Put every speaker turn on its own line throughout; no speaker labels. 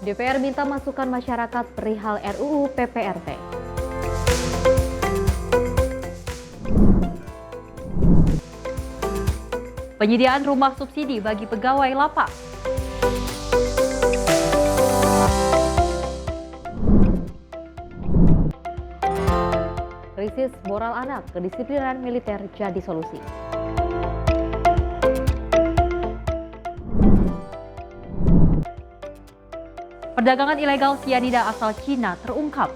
DPR minta masukan masyarakat perihal RUU PPRT. Penyediaan rumah subsidi bagi pegawai lapas. Krisis moral anak, kedisiplinan militer jadi solusi. Perdagangan ilegal sianida asal Cina terungkap.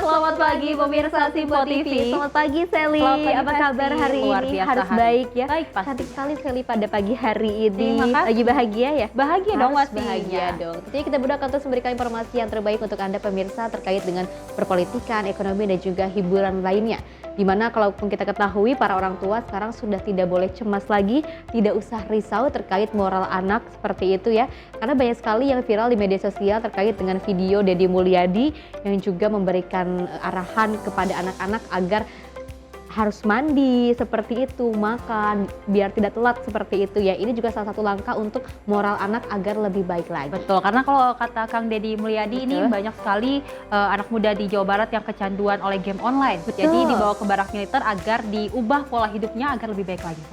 Selamat pagi pemirsa Simpo TV.
Selamat pagi Sally. Apa kabar hari ini? Harus baik ya.
Baik pasti.
Cantik sekali Sally pada pagi hari ini.
Terima kasih.
Lagi bahagia ya?
Bahagia dong
Harus
pastinya.
bahagia dong. Tentunya kita berdua akan terus memberikan informasi yang terbaik untuk Anda pemirsa terkait dengan perpolitikan, ekonomi dan juga hiburan lainnya. Dimana kalaupun kita ketahui para orang tua sekarang sudah tidak boleh cemas lagi, tidak usah risau terkait moral anak seperti itu ya. Karena banyak sekali yang viral di media sosial terkait dengan video Deddy Mulyadi yang juga memberikan arahan kepada anak-anak agar harus mandi seperti itu, makan biar tidak telat seperti itu ya. Ini juga salah satu langkah untuk moral anak agar lebih baik lagi.
Betul, karena kalau kata Kang Deddy Mulyadi ini banyak sekali anak muda di Jawa Barat yang kecanduan oleh game online.
Betul.
Jadi dibawa ke barak militer agar diubah pola hidupnya agar lebih baik lagi.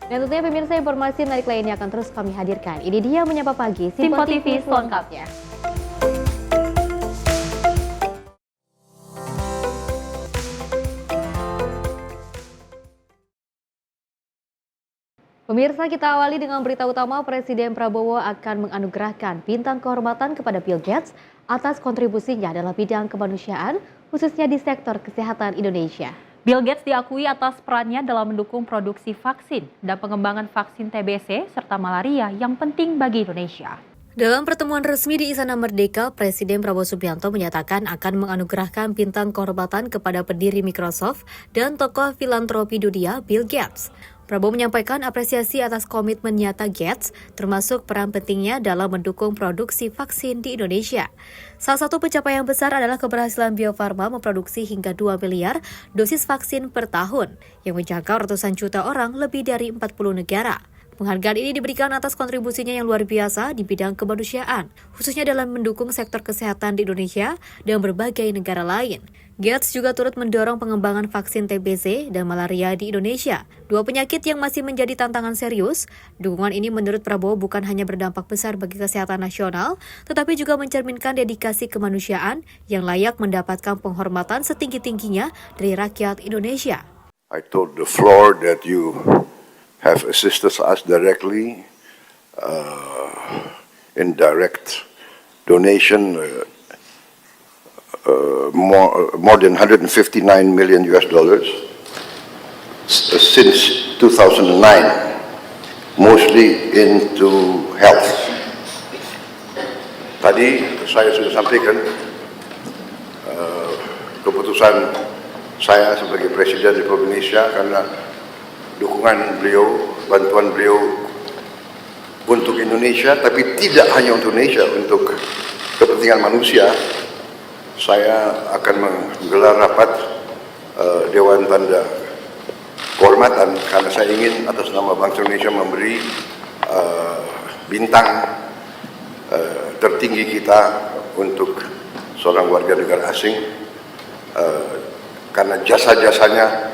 Dan tentunya pemirsa informasi menarik lainnya akan terus kami hadirkan. Ini dia Menyapa Pagi,
Simpo TV selengkapnya.
Pemirsa, kita awali dengan berita utama. Presiden Prabowo akan menganugerahkan bintang kehormatan kepada Bill Gates atas kontribusinya dalam bidang kemanusiaan, khususnya di sektor kesehatan Indonesia.
Bill Gates diakui atas perannya dalam mendukung produksi vaksin dan pengembangan vaksin TBC serta malaria yang penting bagi Indonesia.
Dalam pertemuan resmi di Istana Merdeka, Presiden Prabowo Subianto menyatakan akan menganugerahkan bintang kehormatan kepada pendiri Microsoft dan tokoh filantropi dunia Bill Gates. Prabowo menyampaikan apresiasi atas komitmen nyata Gates, termasuk peran pentingnya dalam mendukung produksi vaksin di Indonesia. Salah satu pencapaian besar adalah keberhasilan Bio Farma memproduksi hingga 2 miliar dosis vaksin per tahun, yang menjangkau ratusan juta orang lebih dari 40 negara. Penghargaan ini diberikan atas kontribusinya yang luar biasa di bidang kemanusiaan, khususnya dalam mendukung sektor kesehatan di Indonesia dan berbagai negara lain. Gates juga turut mendorong pengembangan vaksin TBC dan malaria di Indonesia, dua penyakit yang masih menjadi tantangan serius. Dukungan ini menurut Prabowo bukan hanya berdampak besar bagi kesehatan nasional, tetapi juga mencerminkan dedikasi kemanusiaan yang layak mendapatkan penghormatan setinggi-tingginya dari rakyat Indonesia.
I told the floor that you have assisted us directly in direct donation, more than 159 million US dollars since 2009, mostly into health. Tadi saya sudah sampaikan keputusan saya sebagai Presiden Republik Indonesia karena dukungan beliau, bantuan beliau untuk Indonesia, tapi tidak hanya untuk Indonesia, untuk kepentingan manusia. Saya akan menggelar rapat Dewan Tanda Kehormatan karena saya ingin atas nama bangsa Indonesia memberi bintang tertinggi kita untuk seorang warga negara asing karena jasa-jasanya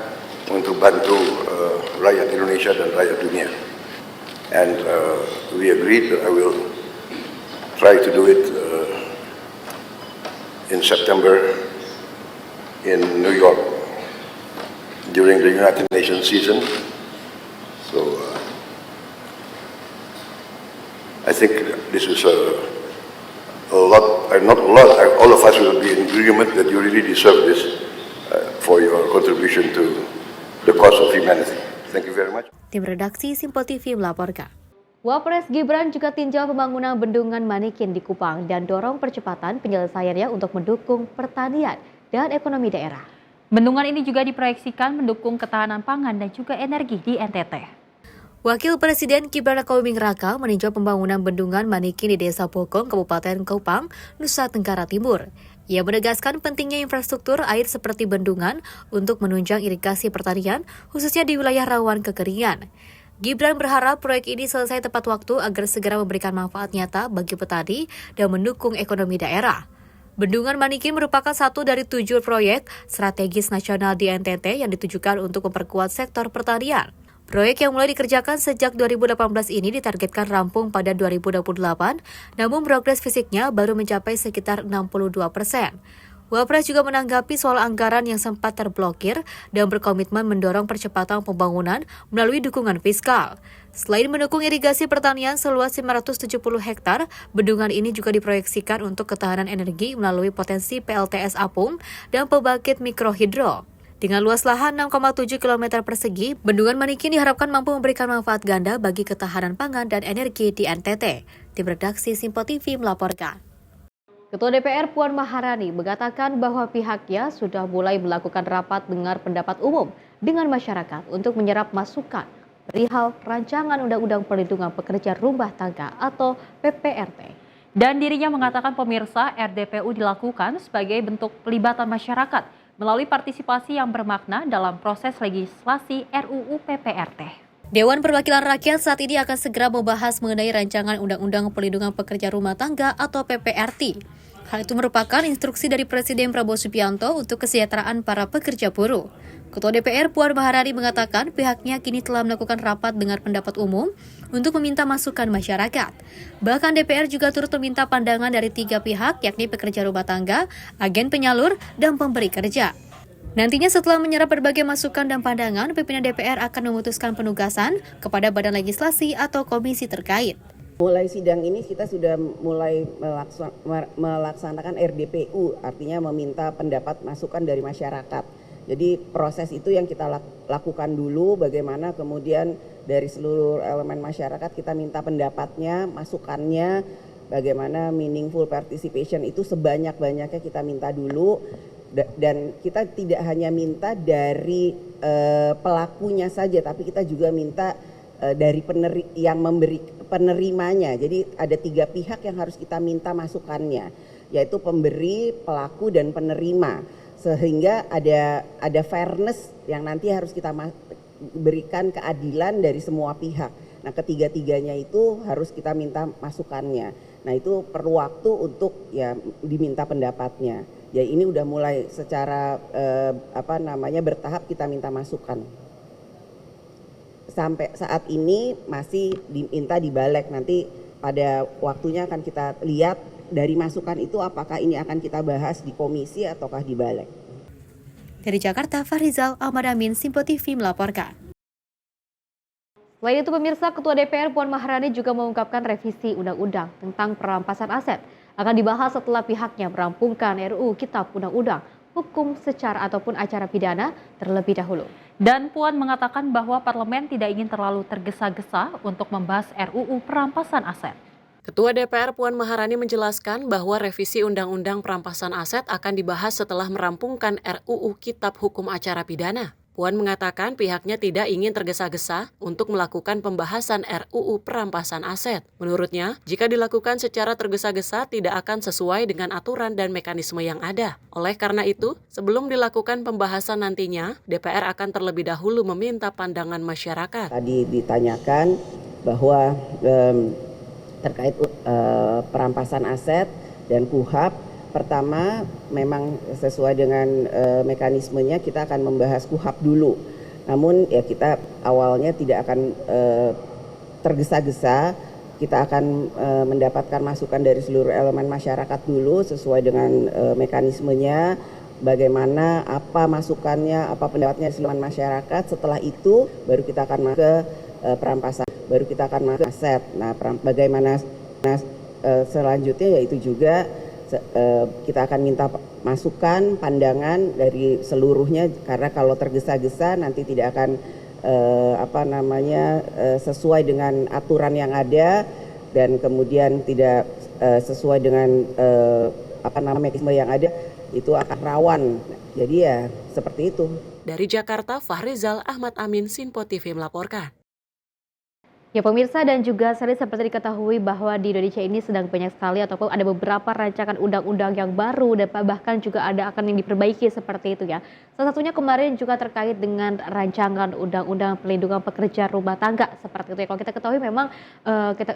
untuk bantu rakyat Indonesia dan rakyat dunia. And we agreed that I will try to do it in September in New York during the United Nations season. So I think this is a lot, not a lot, all of us will be in agreement that you really deserve this for your contribution to the cause of humanity. Thank you very much.
Tim redaksi Simpo TV melaporkan. Wapres Gibran juga tinjau pembangunan bendungan Manikin di Kupang dan dorong percepatan penyelesaiannya untuk mendukung pertanian dan ekonomi daerah.
Bendungan ini juga diproyeksikan mendukung ketahanan pangan dan juga energi di NTT.
Wakil Presiden Gibran Rakabuming Raka meninjau pembangunan bendungan Manikin di Desa Bokong, Kabupaten Kupang, Nusa Tenggara Timur. Ia menegaskan pentingnya infrastruktur air seperti bendungan untuk menunjang irigasi pertanian, khususnya di wilayah rawan kekeringan. Gibran berharap proyek ini selesai tepat waktu agar segera memberikan manfaat nyata bagi petani dan mendukung ekonomi daerah. Bendungan Manikin merupakan satu dari 7 proyek strategis nasional di NTT yang ditujukan untuk memperkuat sektor pertanian. Proyek yang mulai dikerjakan sejak 2018 ini ditargetkan rampung pada 2028, namun progres fisiknya baru mencapai sekitar 62%. Wapres juga menanggapi soal anggaran yang sempat terblokir dan berkomitmen mendorong percepatan pembangunan melalui dukungan fiskal. Selain mendukung irigasi pertanian seluas 570 hektar, bendungan ini juga diproyeksikan untuk ketahanan energi melalui potensi PLTS apung dan pembangkit mikrohidro. Dengan luas lahan 6,7 km persegi, Bendungan Manikin diharapkan mampu memberikan manfaat ganda bagi ketahanan pangan dan energi di NTT. Tim redaksi Simpo TV melaporkan.
Ketua DPR Puan Maharani mengatakan bahwa pihaknya sudah mulai melakukan rapat dengar pendapat umum dengan masyarakat untuk menyerap masukan perihal rancangan Undang-Undang Perlindungan Pekerja Rumah Tangga atau PPRT.
Dan dirinya mengatakan pemirsa RDPU dilakukan sebagai bentuk pelibatan masyarakat melalui partisipasi yang bermakna dalam proses legislasi RUU PPRT.
Dewan Perwakilan Rakyat saat ini akan segera membahas mengenai rancangan Undang-Undang Perlindungan Pekerja Rumah Tangga atau PPRT. Hal itu merupakan instruksi dari Presiden Prabowo Subianto untuk kesejahteraan para pekerja buruh. Ketua DPR Puan Maharani mengatakan pihaknya kini telah melakukan rapat dengar pendapat umum untuk meminta masukan masyarakat. Bahkan DPR juga turut meminta pandangan dari 3 pihak, yakni pekerja rumah tangga, agen penyalur, dan pemberi kerja. Nantinya setelah menyerap berbagai masukan dan pandangan, pimpinan DPR akan memutuskan penugasan kepada badan legislasi atau komisi terkait.
Mulai sidang ini kita sudah mulai melaksanakan RDPU, artinya meminta pendapat masukan dari masyarakat. Jadi proses itu yang kita lakukan dulu, bagaimana kemudian dari seluruh elemen masyarakat kita minta pendapatnya, masukannya, bagaimana meaningful participation itu sebanyak-banyaknya kita minta dulu. Dan kita tidak hanya minta dari pelakunya saja, tapi kita juga minta dari penerimanya. Jadi ada 3 pihak yang harus kita minta masukannya, yaitu pemberi, pelaku, dan penerima. Sehingga ada fairness yang nanti harus kita berikan keadilan dari semua pihak. Nah, ketiga-tiganya itu harus kita minta masukannya. Nah, itu perlu waktu untuk ya diminta pendapatnya. Ya ini udah mulai secara bertahap kita minta masukan. Sampai saat ini masih diminta di balik, nanti pada waktunya akan kita lihat dari masukan itu apakah ini akan kita bahas di komisi ataukah di balik.
Dari Jakarta, Farizal Ahmad Amin, Simpo TV melaporkan.
Selain itu pemirsa, Ketua DPR Puan Maharani juga mengungkapkan revisi Undang-Undang tentang perampasan aset akan dibahas setelah pihaknya merampungkan RUU Kitab Undang-Undang Hukum secara ataupun acara pidana terlebih dahulu.
Dan Puan mengatakan bahwa parlemen tidak ingin terlalu tergesa-gesa untuk membahas RUU perampasan aset.
Ketua DPR Puan Maharani menjelaskan bahwa revisi Undang-Undang Perampasan Aset akan dibahas setelah merampungkan RUU Kitab Hukum Acara Pidana. Puan mengatakan pihaknya tidak ingin tergesa-gesa untuk melakukan pembahasan RUU Perampasan Aset. Menurutnya, jika dilakukan secara tergesa-gesa tidak akan sesuai dengan aturan dan mekanisme yang ada. Oleh karena itu, sebelum dilakukan pembahasan nantinya, DPR akan terlebih dahulu meminta pandangan masyarakat.
Tadi ditanyakan bahwa terkait perampasan aset dan KUHP, pertama memang sesuai dengan mekanismenya kita akan membahas KUHP dulu. Namun ya kita awalnya tidak akan tergesa-gesa, kita akan mendapatkan masukan dari seluruh elemen masyarakat dulu sesuai dengan mekanismenya, bagaimana, apa masukannya, apa pendapatnya seluruh masyarakat. Setelah itu baru kita akan masuk ke perampasan, baru kita akan masuk ke aset. Nah, bagaimana selanjutnya yaitu juga kita akan minta masukan, pandangan dari seluruhnya, karena kalau tergesa-gesa nanti tidak akan sesuai dengan aturan yang ada dan kemudian tidak sesuai dengan mekanisme yang ada. itu akan rawan. Jadi ya seperti itu.
Dari Jakarta, Fahrizal Ahmad Amin, Sinpo TV melaporkan.
Ya pemirsa dan juga seri seperti diketahui bahwa di Indonesia ini sedang banyak sekali ataupun ada beberapa rancangan undang-undang yang baru dan bahkan juga ada akan yang diperbaiki seperti itu ya. Salah satunya kemarin juga terkait dengan rancangan undang-undang perlindungan pekerja rumah tangga seperti itu ya. Kalau kita ketahui memang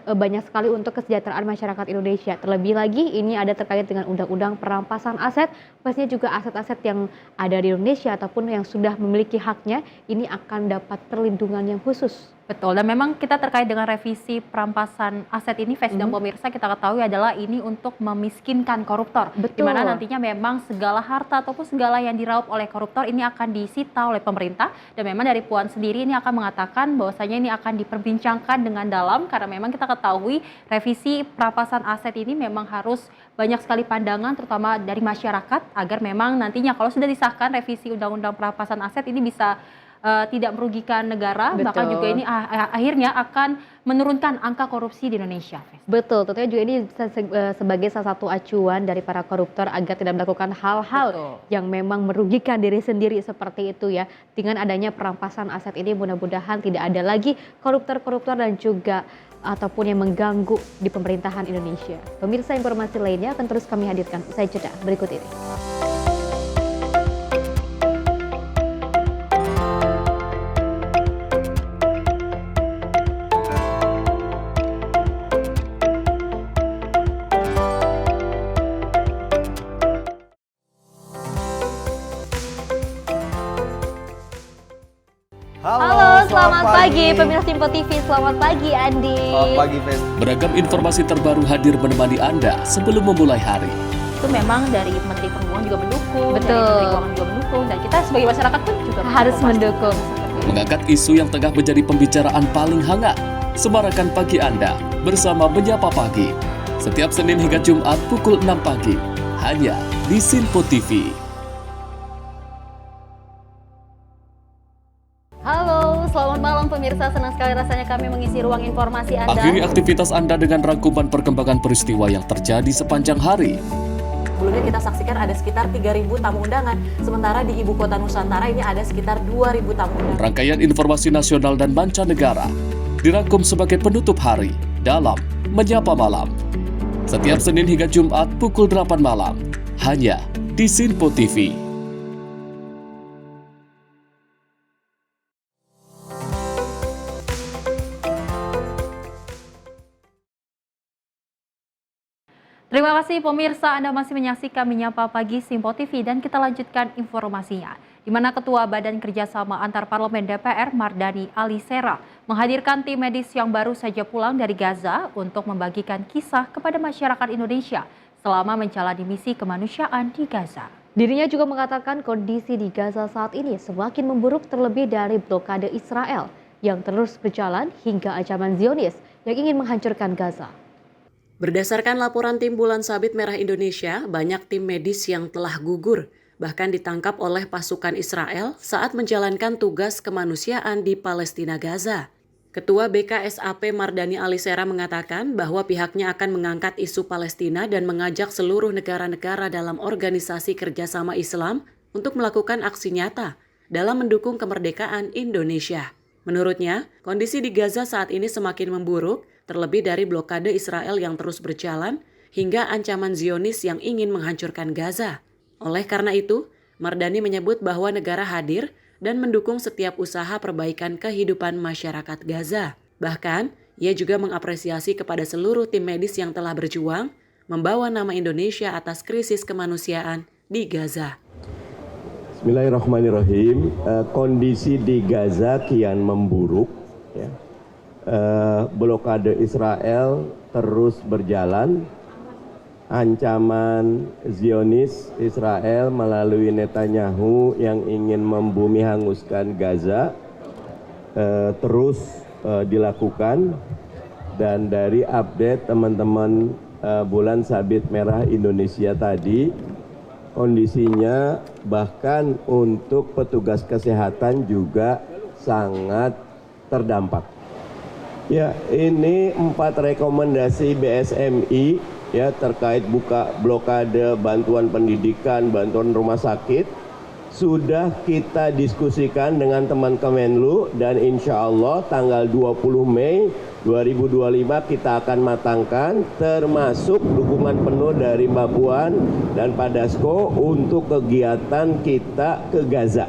banyak sekali untuk kesejahteraan masyarakat Indonesia. Terlebih lagi ini ada terkait dengan undang-undang perampasan aset, pastinya juga aset-aset yang ada di Indonesia ataupun yang sudah memiliki haknya ini akan dapat perlindungan yang khusus.
Betul, dan memang kita terkait dengan revisi perampasan aset ini, Fes dan pemirsa, kita ketahui adalah ini untuk memiskinkan koruptor. Di mana nantinya memang segala harta ataupun segala yang diraup oleh koruptor ini akan disita oleh pemerintah. Dan memang dari Puan sendiri ini akan mengatakan bahwasanya ini akan diperbincangkan dengan dalam, karena memang kita ketahui revisi perampasan aset ini memang harus banyak sekali pandangan terutama dari masyarakat agar memang nantinya kalau sudah disahkan revisi undang-undang perampasan aset ini bisa tidak merugikan negara. Betul. Bahkan juga ini akhirnya akan menurunkan angka korupsi di Indonesia.
Betul, tentunya juga ini sebagai salah satu acuan dari para koruptor agar tidak melakukan hal-hal yang memang merugikan diri sendiri seperti itu ya. Dengan adanya perampasan aset ini mudah-mudahan tidak ada lagi koruptor-koruptor dan juga ataupun yang mengganggu di pemerintahan Indonesia. Pemirsa, informasi lainnya akan terus kami hadirkan usai jeda berikut ini. Halo, selamat pagi pemirsa Sinpo TV. Selamat pagi Andi.
Selamat pagi, Fen.
Beragam informasi terbaru hadir menemani Anda sebelum memulai hari.
Itu memang dari Menteri Perhubungan juga mendukung,
Betul.
dari Menteri Keuangan juga mendukung, dan kita sebagai masyarakat pun juga
Harus mendukung.
Mengangkat isu yang tengah menjadi pembicaraan paling hangat. Semarakan pagi Anda bersama Menyapa Pagi. Setiap Senin hingga Jumat pukul 6 pagi. Hanya di Sinpo TV.
Halo, selamat malam pemirsa. Senang sekali rasanya kami mengisi ruang informasi Anda.
Akhiri aktivitas Anda dengan rangkuman perkembangan peristiwa yang terjadi sepanjang hari.
Sebelumnya kita saksikan ada sekitar 3.000 tamu undangan, sementara di Ibu Kota Nusantara ini ada sekitar 2.000 tamu undangan.
Rangkaian informasi nasional dan mancanegara dirangkum sebagai penutup hari dalam Menyapa Malam. Setiap Senin hingga Jumat pukul 8 malam, hanya di Sinpo TV.
Terima kasih pemirsa, Anda masih menyaksikan Menyapa Pagi Sinpo TV dan kita lanjutkan informasinya. Di mana Ketua Badan Kerjasama Antar Parlemen DPR Mardani Alisera menghadirkan tim medis yang baru saja pulang dari Gaza untuk membagikan kisah kepada masyarakat Indonesia selama menjalani misi kemanusiaan di Gaza.
Dirinya juga mengatakan kondisi di Gaza saat ini semakin memburuk terlebih dari blokade Israel yang terus berjalan hingga ancaman Zionis yang ingin menghancurkan Gaza.
Berdasarkan laporan Timbulan Sabit Merah Indonesia, banyak tim medis yang telah gugur, bahkan ditangkap oleh pasukan Israel saat menjalankan tugas kemanusiaan di Palestina Gaza. Ketua BKSAP Mardani Alisera mengatakan bahwa pihaknya akan mengangkat isu Palestina dan mengajak seluruh negara-negara dalam Organisasi Kerjasama Islam untuk melakukan aksi nyata dalam mendukung kemerdekaan Indonesia. Menurutnya, kondisi di Gaza saat ini semakin memburuk, terlebih dari blokade Israel yang terus berjalan hingga ancaman Zionis yang ingin menghancurkan Gaza. Oleh karena itu, Mardani menyebut bahwa negara hadir dan mendukung setiap usaha perbaikan kehidupan masyarakat Gaza. Bahkan, ia juga mengapresiasi kepada seluruh tim medis yang telah berjuang membawa nama Indonesia atas krisis kemanusiaan di Gaza.
Bismillahirrahmanirrahim. Kondisi di Gaza kian memburuk. Ya. Blokade Israel terus berjalan. Ancaman Zionis Israel melalui Netanyahu yang ingin membumi hanguskan Gaza terus dilakukan. Dan dari update teman-teman Bulan Sabit Merah Indonesia tadi, kondisinya bahkan untuk petugas kesehatan juga sangat terdampak. Ya, ini 4 rekomendasi BSMI ya terkait buka blokade bantuan pendidikan, bantuan rumah sakit sudah kita diskusikan dengan teman Kemenlu dan insya Allah tanggal 20 Mei 2025 kita akan matangkan termasuk dukungan penuh dari Mbak Puan dan Pak Dasko untuk kegiatan kita ke Gaza.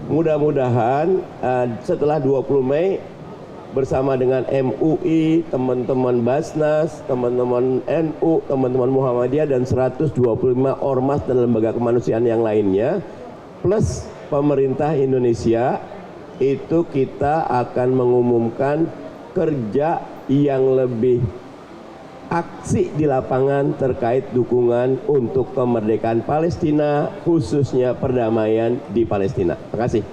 Mudah-mudahan setelah 20 Mei bersama dengan MUI, teman-teman Basnas, teman-teman NU, teman-teman Muhammadiyah dan 125 ormas dan lembaga kemanusiaan yang lainnya plus pemerintah Indonesia itu kita akan mengumumkan kerja yang lebih aksi di lapangan terkait dukungan untuk kemerdekaan Palestina khususnya perdamaian di Palestina. Terima kasih.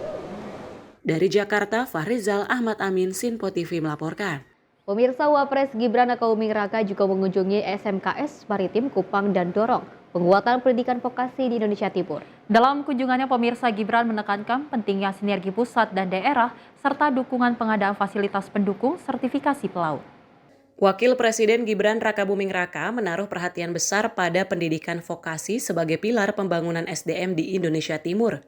Dari Jakarta, Fahrizal Ahmad Amin, Sinpo TV melaporkan.
Pemirsa, Wapres Gibran Rakabuming Raka juga mengunjungi SMKS Maritim Kupang dan dorong penguatan pendidikan vokasi di Indonesia Timur.
Dalam kunjungannya, pemirsa, Gibran menekankan pentingnya sinergi pusat dan daerah serta dukungan pengadaan fasilitas pendukung sertifikasi pelaut.
Wakil Presiden Gibran Rakabuming Raka menaruh perhatian besar pada pendidikan vokasi sebagai pilar pembangunan SDM di Indonesia Timur.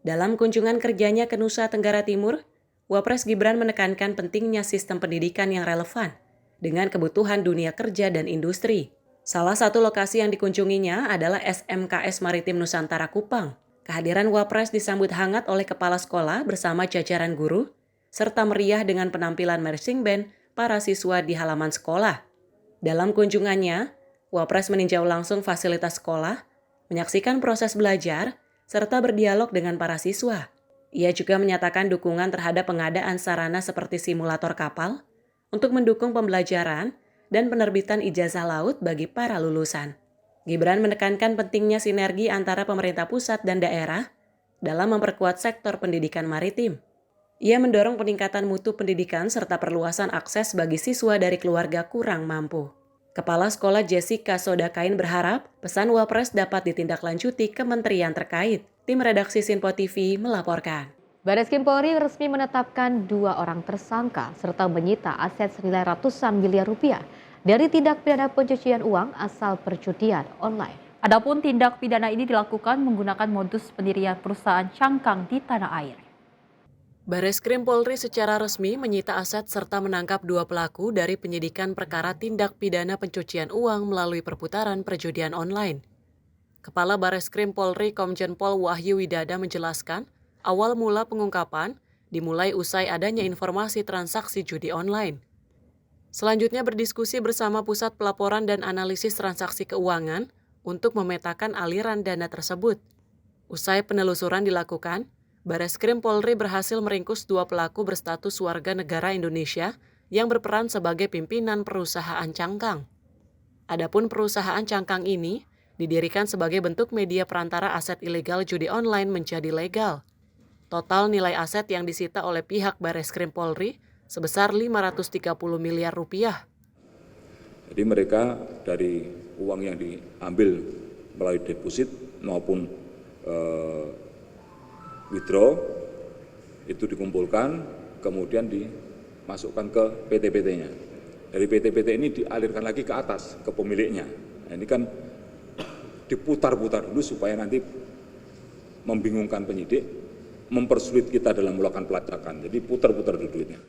Dalam kunjungan kerjanya ke Nusa Tenggara Timur, Wapres Gibran menekankan pentingnya sistem pendidikan yang relevan dengan kebutuhan dunia kerja dan industri. Salah satu lokasi yang dikunjunginya adalah SMKS Maritim Nusantara Kupang. Kehadiran Wapres disambut hangat oleh kepala sekolah bersama jajaran guru, serta meriah dengan penampilan marching band para siswa di halaman sekolah. Dalam kunjungannya, Wapres meninjau langsung fasilitas sekolah, menyaksikan proses belajar, serta berdialog dengan para siswa. Ia juga menyatakan dukungan terhadap pengadaan sarana seperti simulator kapal untuk mendukung pembelajaran dan penerbitan ijazah laut bagi para lulusan. Gibran menekankan pentingnya sinergi antara pemerintah pusat dan daerah dalam memperkuat sektor pendidikan maritim. Ia mendorong peningkatan mutu pendidikan serta perluasan akses bagi siswa dari keluarga kurang mampu. Kepala Sekolah Jessica Sodakain berharap pesan Wapres dapat ditindaklanjuti kementerian terkait. Tim redaksi Sinpo TV melaporkan.
Barreskrim Polri resmi menetapkan 2 orang tersangka serta menyita aset senilai ratusan miliar rupiah dari tindak pidana pencucian uang asal perjudian online.
Adapun tindak pidana ini dilakukan menggunakan modus pendirian perusahaan cangkang di tanah air.
Barreskrim Polri secara resmi menyita aset serta menangkap 2 pelaku dari penyidikan perkara tindak pidana pencucian uang melalui perputaran perjudian online. Kepala Barreskrim Polri Komjen Pol Wahyu Widada menjelaskan, awal mula pengungkapan dimulai usai adanya informasi transaksi judi online. Selanjutnya berdiskusi bersama Pusat Pelaporan dan Analisis Transaksi Keuangan untuk memetakan aliran dana tersebut. Usai penelusuran dilakukan, Barreskrim Polri berhasil meringkus 2 pelaku berstatus warga negara Indonesia yang berperan sebagai pimpinan perusahaan cangkang. Adapun perusahaan cangkang ini didirikan sebagai bentuk media perantara aset ilegal judi online menjadi legal. Total nilai aset yang disita oleh pihak Barreskrim Polri sebesar 530 miliar rupiah.
Jadi mereka dari uang yang diambil melalui deposit maupun withdraw itu dikumpulkan, kemudian dimasukkan ke PT-PT-nya. Dari PT-PT ini dialirkan lagi ke atas, ke pemiliknya. Nah, ini kan diputar-putar dulu supaya nanti membingungkan penyidik, mempersulit kita dalam melakukan pelacakan. Jadi putar-putar dulu duitnya.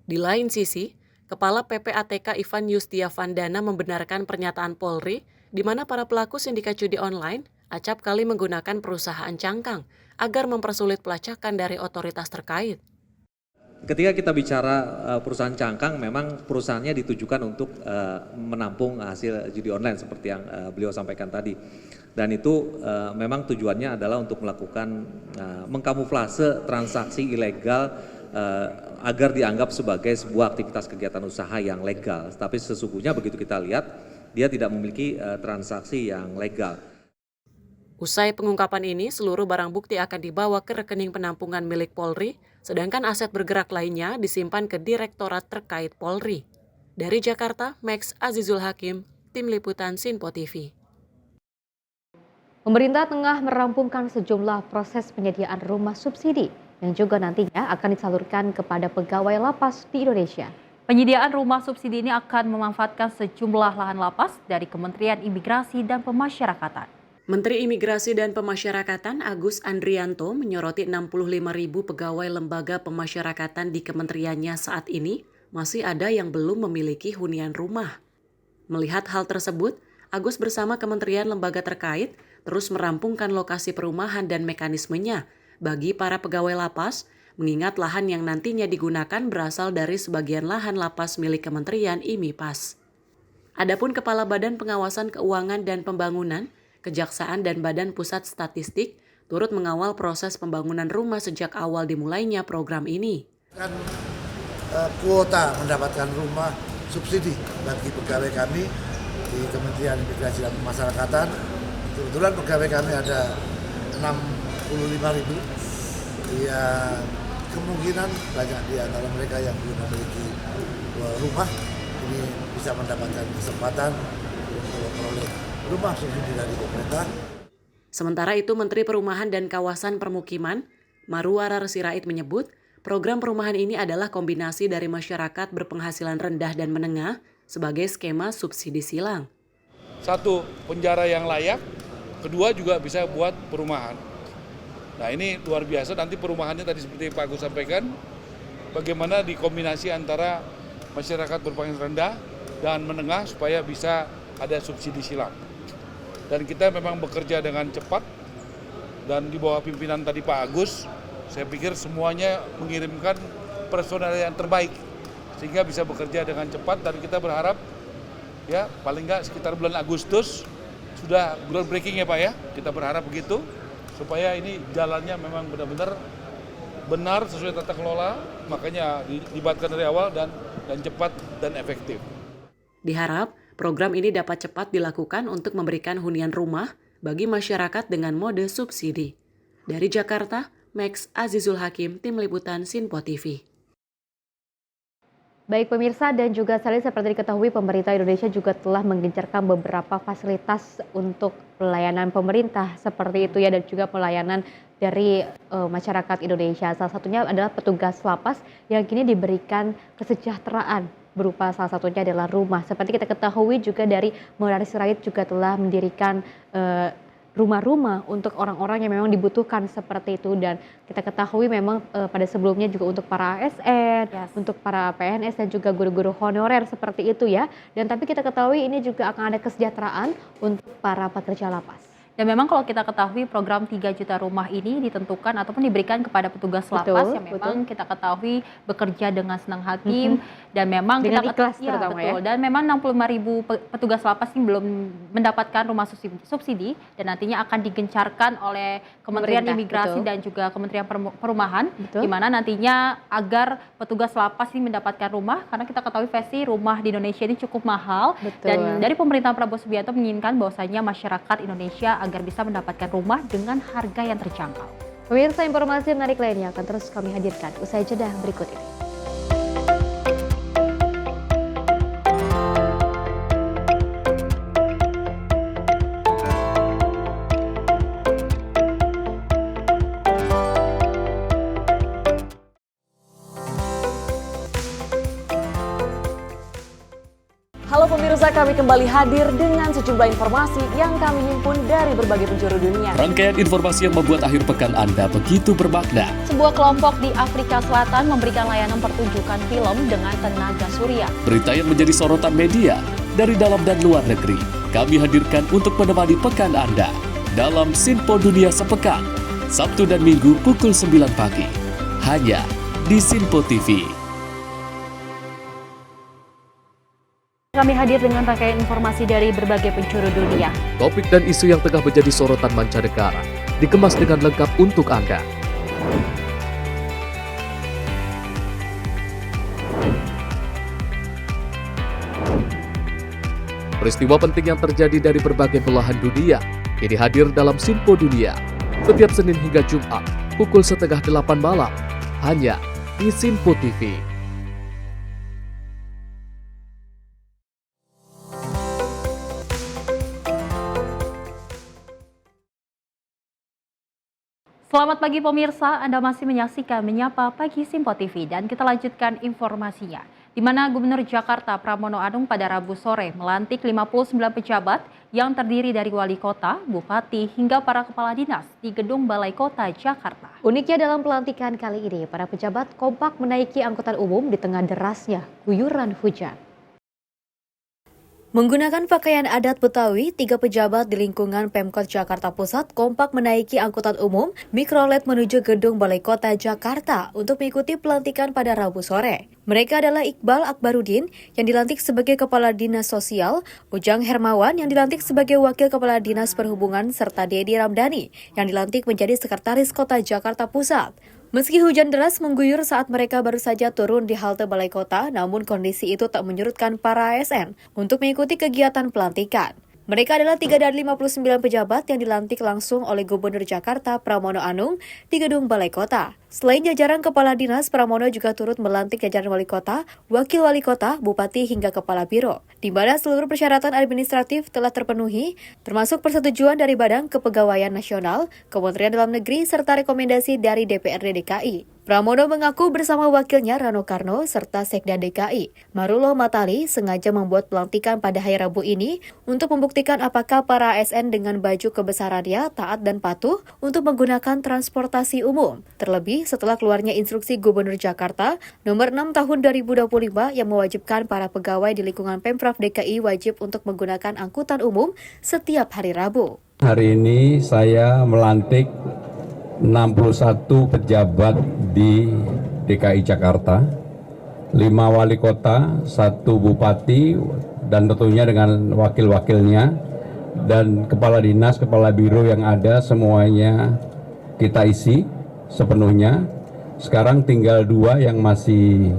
Di lain sisi, Kepala PPATK Ivan Yustiavandana membenarkan pernyataan Polri di mana para pelaku sindikat judi online acap kali menggunakan perusahaan cangkang agar mempersulit pelacakan dari otoritas terkait.
Ketika kita bicara perusahaan cangkang, memang perusahaannya ditujukan untuk menampung hasil judi online seperti yang beliau sampaikan tadi. Dan itu memang tujuannya adalah untuk melakukan mengkamuflase transaksi ilegal agar dianggap sebagai sebuah aktivitas kegiatan usaha yang legal. Tapi sesungguhnya begitu kita lihat, dia tidak memiliki transaksi yang legal.
Usai pengungkapan ini, seluruh barang bukti akan dibawa ke rekening penampungan milik Polri, sedangkan aset bergerak lainnya disimpan ke direktorat terkait Polri. Dari Jakarta, Max Azizul Hakim, Tim Liputan Sinpo TV.
Pemerintah tengah merampungkan sejumlah proses penyediaan rumah subsidi yang juga nantinya akan disalurkan kepada pegawai lapas di Indonesia.
Penyediaan rumah subsidi ini akan memanfaatkan sejumlah lahan lapas dari Kementerian Imigrasi dan Pemasyarakatan.
Menteri Imigrasi dan Pemasyarakatan Agus Andrianto menyoroti 65.000 pegawai lembaga pemasyarakatan di kementeriannya saat ini masih ada yang belum memiliki hunian rumah. Melihat hal tersebut, Agus bersama kementerian lembaga terkait terus merampungkan lokasi perumahan dan mekanismenya bagi para pegawai lapas, mengingat lahan yang nantinya digunakan berasal dari sebagian lahan lapas milik Kementerian IMIPAS. Adapun Kepala Badan Pengawasan Keuangan dan Pembangunan, Kejaksaan dan Badan Pusat Statistik turut mengawal proses pembangunan rumah sejak awal dimulainya program ini.
Kuota mendapatkan rumah subsidi bagi pegawai kami di Kementerian Imigrasi dan Pemasyarakatan. Kebetulan pegawai kami ada 65.000. Ya, kemungkinan banyak di antara mereka yang belum memiliki rumah ini bisa mendapatkan kesempatan untuk memperoleh rumah subsidi dari pemerintah.
Sementara itu, Menteri Perumahan dan Kawasan Permukiman, Marwarar Sirait menyebut, program perumahan ini adalah kombinasi dari masyarakat berpenghasilan rendah dan menengah sebagai skema subsidi silang.
Satu, penjara yang layak, kedua juga bisa buat perumahan. Nah ini luar biasa, nanti perumahannya tadi seperti Pak Agus sampaikan, bagaimana dikombinasi antara masyarakat berpenghasilan rendah dan menengah supaya bisa ada subsidi silang. Dan kita memang bekerja dengan cepat dan di bawah pimpinan tadi Pak Agus, saya pikir semuanya mengirimkan personel yang terbaik sehingga bisa bekerja dengan cepat dan kita berharap ya paling nggak sekitar bulan Agustus sudah groundbreaking ya Pak ya, kita berharap begitu supaya ini jalannya memang benar-benar benar sesuai tata kelola, makanya dilibatkan dari awal dan cepat dan efektif.
Diharap program ini dapat cepat dilakukan untuk memberikan hunian rumah bagi masyarakat dengan mode subsidi. Dari Jakarta, Max Azizul Hakim, Tim Liputan Sinpo TV.
Baik pemirsa dan juga sekali seperti diketahui pemerintah Indonesia juga telah menggencarkan beberapa fasilitas untuk pelayanan pemerintah seperti itu ya dan juga pelayanan dari masyarakat Indonesia. Salah satunya adalah petugas lapas yang kini diberikan kesejahteraan berupa salah satunya adalah rumah. Seperti kita ketahui juga dari Marwarar Sirait juga telah mendirikan rumah-rumah untuk orang-orang yang memang dibutuhkan seperti itu dan kita ketahui memang pada sebelumnya juga untuk para ASN, untuk para PNS dan juga guru-guru honorer seperti itu ya. Dan tapi kita ketahui ini juga akan ada kesejahteraan untuk para pekerja lapas.
Dan memang kalau kita ketahui program 3 juta rumah ini ditentukan ataupun diberikan kepada petugas lapas yang memang kita ketahui bekerja dengan senang hati dan memang
dengan
kita
ikhlas terutama
betul.
ya.
Dan memang 65.000 petugas lapas ini belum mendapatkan rumah subsidi dan nantinya akan digencarkan oleh Kementerian Imigrasi dan juga Kementerian Perumahan di mana nantinya agar petugas lapas ini mendapatkan rumah karena kita ketahui versi rumah di Indonesia ini cukup mahal dan dari pemerintah Prabowo Subianto menginginkan bahwasanya masyarakat Indonesia agar bisa mendapatkan rumah dengan harga yang terjangkau.
Pemirsa, informasi menarik lainnya akan terus kami hadirkan usai jeda berikut ini.
Halo pemirsa, kami kembali hadir dengan sejumlah informasi yang kami himpun dari berbagai penjuru dunia.
Rangkaian informasi yang membuat akhir pekan Anda begitu bermakna.
Sebuah kelompok di Afrika Selatan memberikan layanan pertunjukan film dengan tenaga surya.
Berita yang menjadi sorotan media dari dalam dan luar negeri. Kami hadirkan untuk menemani pekan Anda dalam Sinpo Dunia Sepekan, Sabtu dan Minggu pukul 9 pagi. Hanya di Sinpo TV.
Kami hadir dengan rangkaian informasi dari berbagai penjuru dunia.
Topik dan isu yang tengah menjadi sorotan mancanegara dikemas dengan lengkap untuk Anda. Peristiwa penting yang terjadi dari berbagai belahan dunia kini hadir dalam Sinpo Dunia setiap Senin hingga Jumat pukul 7:30 malam hanya di Sinpo TV.
Selamat pagi pemirsa, Anda masih menyaksikan Menyapa Pagi Sinpo TV dan kita lanjutkan informasinya. di mana Gubernur Jakarta Pramono Anung pada Rabu sore melantik 59 pejabat yang terdiri dari wali kota, bupati, hingga para kepala dinas di Gedung Balai Kota Jakarta.
Uniknya dalam pelantikan kali ini, para pejabat kompak menaiki angkutan umum di tengah derasnya guyuran hujan.
Menggunakan pakaian adat Betawi, 3 pejabat di lingkungan Pemkot Jakarta Pusat kompak menaiki angkutan umum mikrolet menuju Gedung Balai Kota Jakarta untuk mengikuti pelantikan pada Rabu sore. Mereka adalah Iqbal Akbarudin yang dilantik sebagai Kepala Dinas Sosial, Ujang Hermawan yang dilantik sebagai Wakil Kepala Dinas Perhubungan, serta Dedi Ramdhani yang dilantik menjadi Sekretaris Kota Jakarta Pusat. Meski hujan deras mengguyur saat mereka baru saja turun di halte Balai Kota, namun kondisi itu tak menyurutkan para ASN untuk mengikuti kegiatan pelantikan. Mereka adalah 3 dari 59 pejabat yang dilantik langsung oleh Gubernur Jakarta Pramono Anung di Gedung Balai Kota. Selain jajaran Kepala Dinas, Pramono juga turut melantik jajaran Wali Kota, Wakil Wali Kota, Bupati hingga Kepala Biro, di mana seluruh persyaratan administratif telah terpenuhi, termasuk persetujuan dari Badan Kepegawaian Nasional, Kementerian Dalam Negeri, serta rekomendasi dari DPRD DKI. Pramono mengaku bersama wakilnya Rano Karno serta Sekda DKI, Marullah Matali, sengaja membuat pelantikan pada hari Rabu ini untuk membuktikan apakah para ASN dengan baju kebesarannya taat dan patuh untuk menggunakan transportasi umum. Terlebih setelah keluarnya instruksi Gubernur Jakarta nomor 6 tahun 2025 yang mewajibkan para pegawai di lingkungan Pemprov DKI wajib untuk menggunakan angkutan umum setiap hari Rabu.
Hari ini saya melantik 61 pejabat di DKI Jakarta, 5 wali kota, 1 bupati, dan tentunya dengan wakil-wakilnya, dan kepala dinas, kepala biro yang ada semuanya kita isi sepenuhnya. Sekarang tinggal 2 yang masih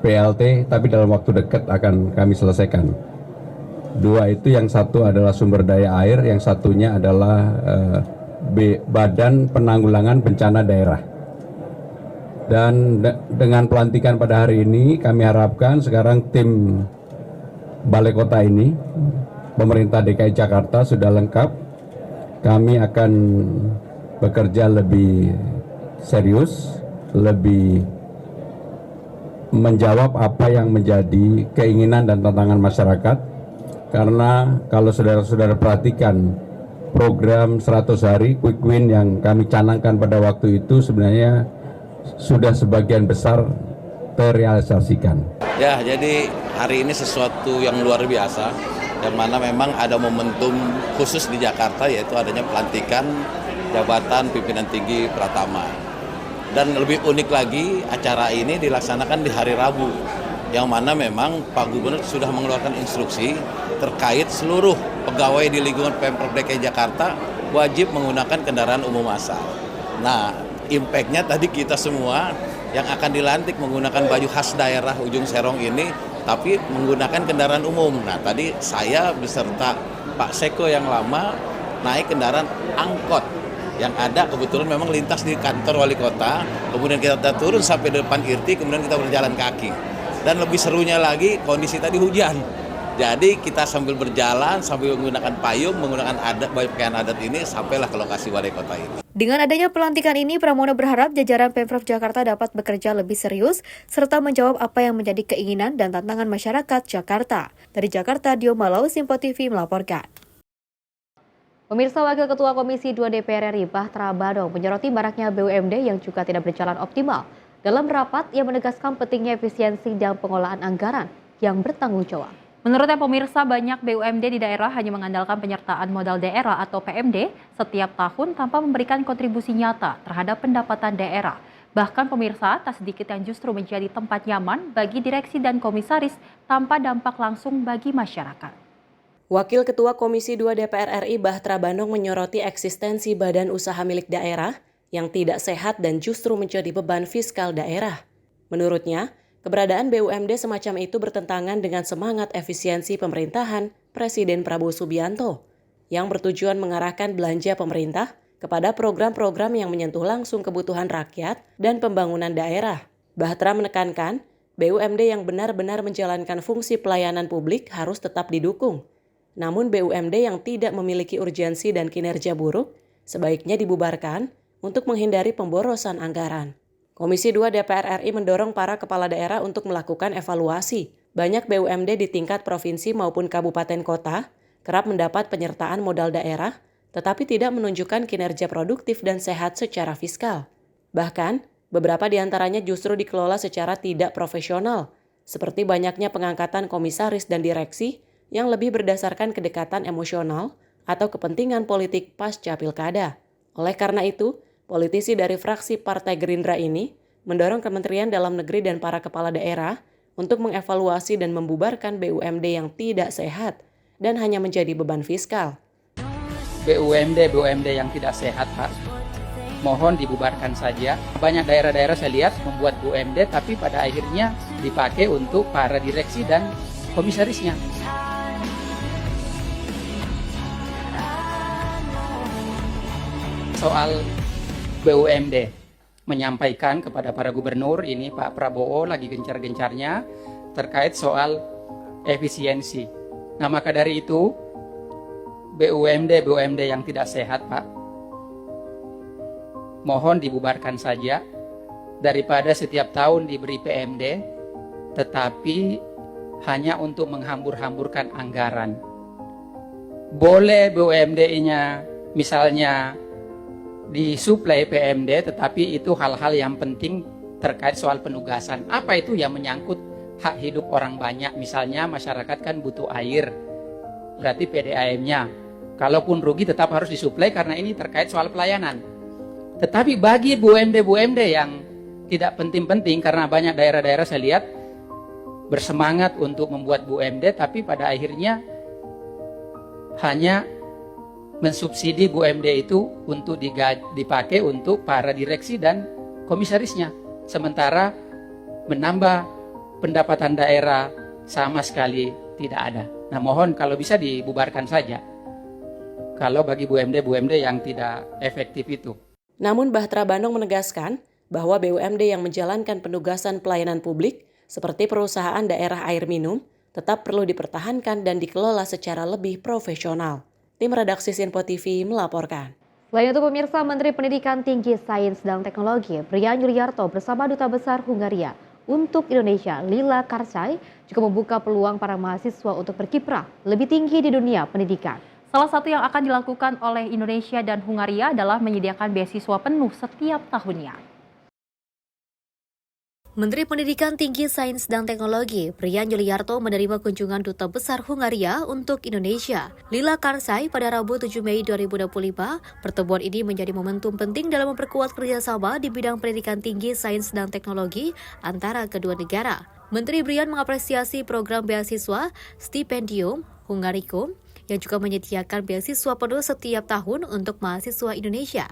PLT, tapi dalam waktu dekat akan kami selesaikan. 2 itu, yang satu adalah sumber daya air, yang satunya adalah Badan Penanggulangan Bencana Daerah. Dan dengan pelantikan pada hari ini kami harapkan sekarang tim Balai Kota ini, pemerintah DKI Jakarta sudah lengkap. Kami akan bekerja lebih serius, lebih menjawab apa yang menjadi keinginan dan tantangan masyarakat. Karena kalau saudara-saudara perhatikan program 100 hari Quick Win yang kami canangkan pada waktu itu sebenarnya sudah sebagian besar terrealisasikan.
Ya, jadi hari ini sesuatu yang luar biasa, yang mana memang ada momentum khusus di Jakarta, yaitu adanya pelantikan jabatan pimpinan tinggi Pratama. Dan lebih unik lagi, acara ini dilaksanakan di hari Rabu, yang mana memang Pak Gubernur sudah mengeluarkan instruksi terkait seluruh pegawai di lingkungan Pemprov DKI Jakarta wajib menggunakan kendaraan umum massal. Nah, impact-nya tadi kita semua yang akan dilantik menggunakan baju khas daerah Ujung Serong ini, tapi menggunakan kendaraan umum. Nah, tadi saya beserta Pak Seko yang lama naik kendaraan angkot yang ada kebetulan memang lintas di kantor wali kota, kemudian kita turun sampai depan IRTI, kemudian kita berjalan kaki. Dan lebih serunya lagi, kondisi tadi hujan. Jadi kita sambil berjalan, sambil menggunakan payung, menggunakan pakaian adat ini, sampailah ke lokasi balai kota ini.
Dengan adanya pelantikan ini, Pramono berharap jajaran Pemprov Jakarta dapat bekerja lebih serius, serta menjawab apa yang menjadi keinginan dan tantangan masyarakat Jakarta. Dari Jakarta, Dio Malau, Simpo TV melaporkan.
Pemirsa, Wakil Ketua Komisi 2 DPR RI Bahtra Badong menyoroti maraknya BUMD yang juga tidak berjalan optimal. Dalam rapat, ia menegaskan pentingnya efisiensi dalam pengolahan anggaran yang bertanggung jawab.
Menurutnya pemirsa, banyak BUMD di daerah hanya mengandalkan penyertaan modal daerah atau PMD setiap tahun tanpa memberikan kontribusi nyata terhadap pendapatan daerah. Bahkan pemirsa, tak sedikit yang justru menjadi tempat nyaman bagi direksi dan komisaris tanpa dampak langsung bagi masyarakat.
Wakil Ketua Komisi 2 DPR RI Bahtra Badong menyoroti eksistensi badan usaha milik daerah yang tidak sehat dan justru menjadi beban fiskal daerah. Menurutnya, keberadaan BUMD semacam itu bertentangan dengan semangat efisiensi pemerintahan Presiden Prabowo Subianto yang bertujuan mengarahkan belanja pemerintah kepada program-program yang menyentuh langsung kebutuhan rakyat dan pembangunan daerah. Bahtra menekankan, BUMD yang benar-benar menjalankan fungsi pelayanan publik harus tetap didukung. Namun BUMD yang tidak memiliki urgensi dan kinerja buruk sebaiknya dibubarkan untuk menghindari pemborosan anggaran. Komisi 2 DPR RI mendorong para kepala daerah untuk melakukan evaluasi. Banyak BUMD di tingkat provinsi maupun kabupaten kota kerap mendapat penyertaan modal daerah, tetapi tidak menunjukkan kinerja produktif dan sehat secara fiskal. Bahkan, beberapa di antaranya justru dikelola secara tidak profesional, seperti banyaknya pengangkatan komisaris dan direksi yang lebih berdasarkan kedekatan emosional atau kepentingan politik pasca pilkada. Oleh karena itu, politisi dari fraksi Partai Gerindra ini mendorong Kementerian Dalam Negeri dan para kepala daerah untuk mengevaluasi dan membubarkan BUMD yang tidak sehat dan hanya menjadi beban fiskal.
BUMD yang tidak sehat, Pak, mohon dibubarkan saja. Banyak daerah-daerah saya lihat membuat BUMD tapi pada akhirnya dipakai untuk para direksi dan komisarisnya. Soal BUMD, menyampaikan kepada para gubernur, ini Pak Prabowo lagi gencar-gencarnya terkait soal efisiensi. Nah, maka dari itu BUMD yang tidak sehat, Pak, mohon dibubarkan saja daripada setiap tahun diberi PMD tetapi hanya untuk menghambur-hamburkan anggaran. Boleh BUMD-nya misalnya disuplai PMD, tetapi itu hal-hal yang penting terkait soal penugasan. Apa itu yang menyangkut hak hidup orang banyak? Misalnya masyarakat kan butuh air, berarti PDAM-nya. Kalaupun rugi tetap harus disuplai karena ini terkait soal pelayanan. Tetapi bagi BUMD yang tidak penting-penting, karena banyak daerah-daerah saya lihat bersemangat untuk membuat BUMD, tapi pada akhirnya hanya mensubsidi BUMD itu untuk dipakai untuk para direksi dan komisarisnya. Sementara menambah pendapatan daerah sama sekali tidak ada. Nah, mohon kalau bisa dibubarkan saja kalau bagi BUMD yang tidak efektif itu.
Namun Bahtera Bandung menegaskan bahwa BUMD yang menjalankan penugasan pelayanan publik seperti perusahaan daerah air minum tetap perlu dipertahankan dan dikelola secara lebih profesional. Tim redaksi Sinpo TV melaporkan.
Selain itu, pemirsa, Menteri Pendidikan Tinggi, Sains dan Teknologi Brian Yuliarto bersama Duta Besar Hungaria untuk Indonesia Lila Karsai juga membuka peluang para mahasiswa untuk berkiprah lebih tinggi di dunia pendidikan.
Salah satu yang akan dilakukan oleh Indonesia dan Hungaria adalah menyediakan beasiswa penuh setiap tahunnya.
Menteri Pendidikan Tinggi, Sains dan Teknologi Brian Yuliarto menerima kunjungan Duta Besar Hungaria untuk Indonesia, Lila Karsai, pada Rabu 7 Mei 2025. Pertemuan ini menjadi momentum penting dalam memperkuat kerjasama di bidang pendidikan tinggi, sains dan teknologi antara kedua negara. Menteri Brian mengapresiasi program beasiswa Stipendium Hungaricum yang juga menyediakan beasiswa penuh setiap tahun untuk mahasiswa Indonesia.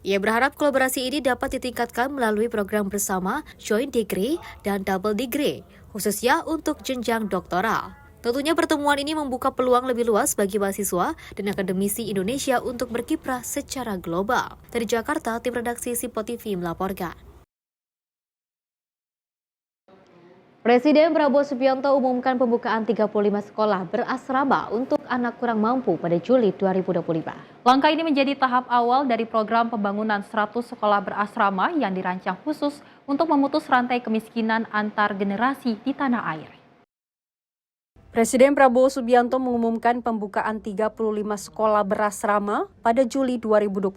Ia berharap kolaborasi ini dapat ditingkatkan melalui program bersama Joint Degree dan Double Degree, khususnya untuk jenjang doktoral. Tentunya pertemuan ini membuka peluang lebih luas bagi mahasiswa dan akademisi Indonesia untuk berkiprah secara global. Dari Jakarta, tim redaksi Sinpo TV melaporkan.
Presiden Prabowo Subianto umumkan pembukaan 35 sekolah berasrama untuk anak kurang mampu pada Juli 2025.
Langkah ini menjadi tahap awal dari program pembangunan 100 sekolah berasrama yang dirancang khusus untuk memutus rantai kemiskinan antar generasi di tanah air.
Presiden Prabowo Subianto mengumumkan pembukaan 35 sekolah berasrama pada Juli 2025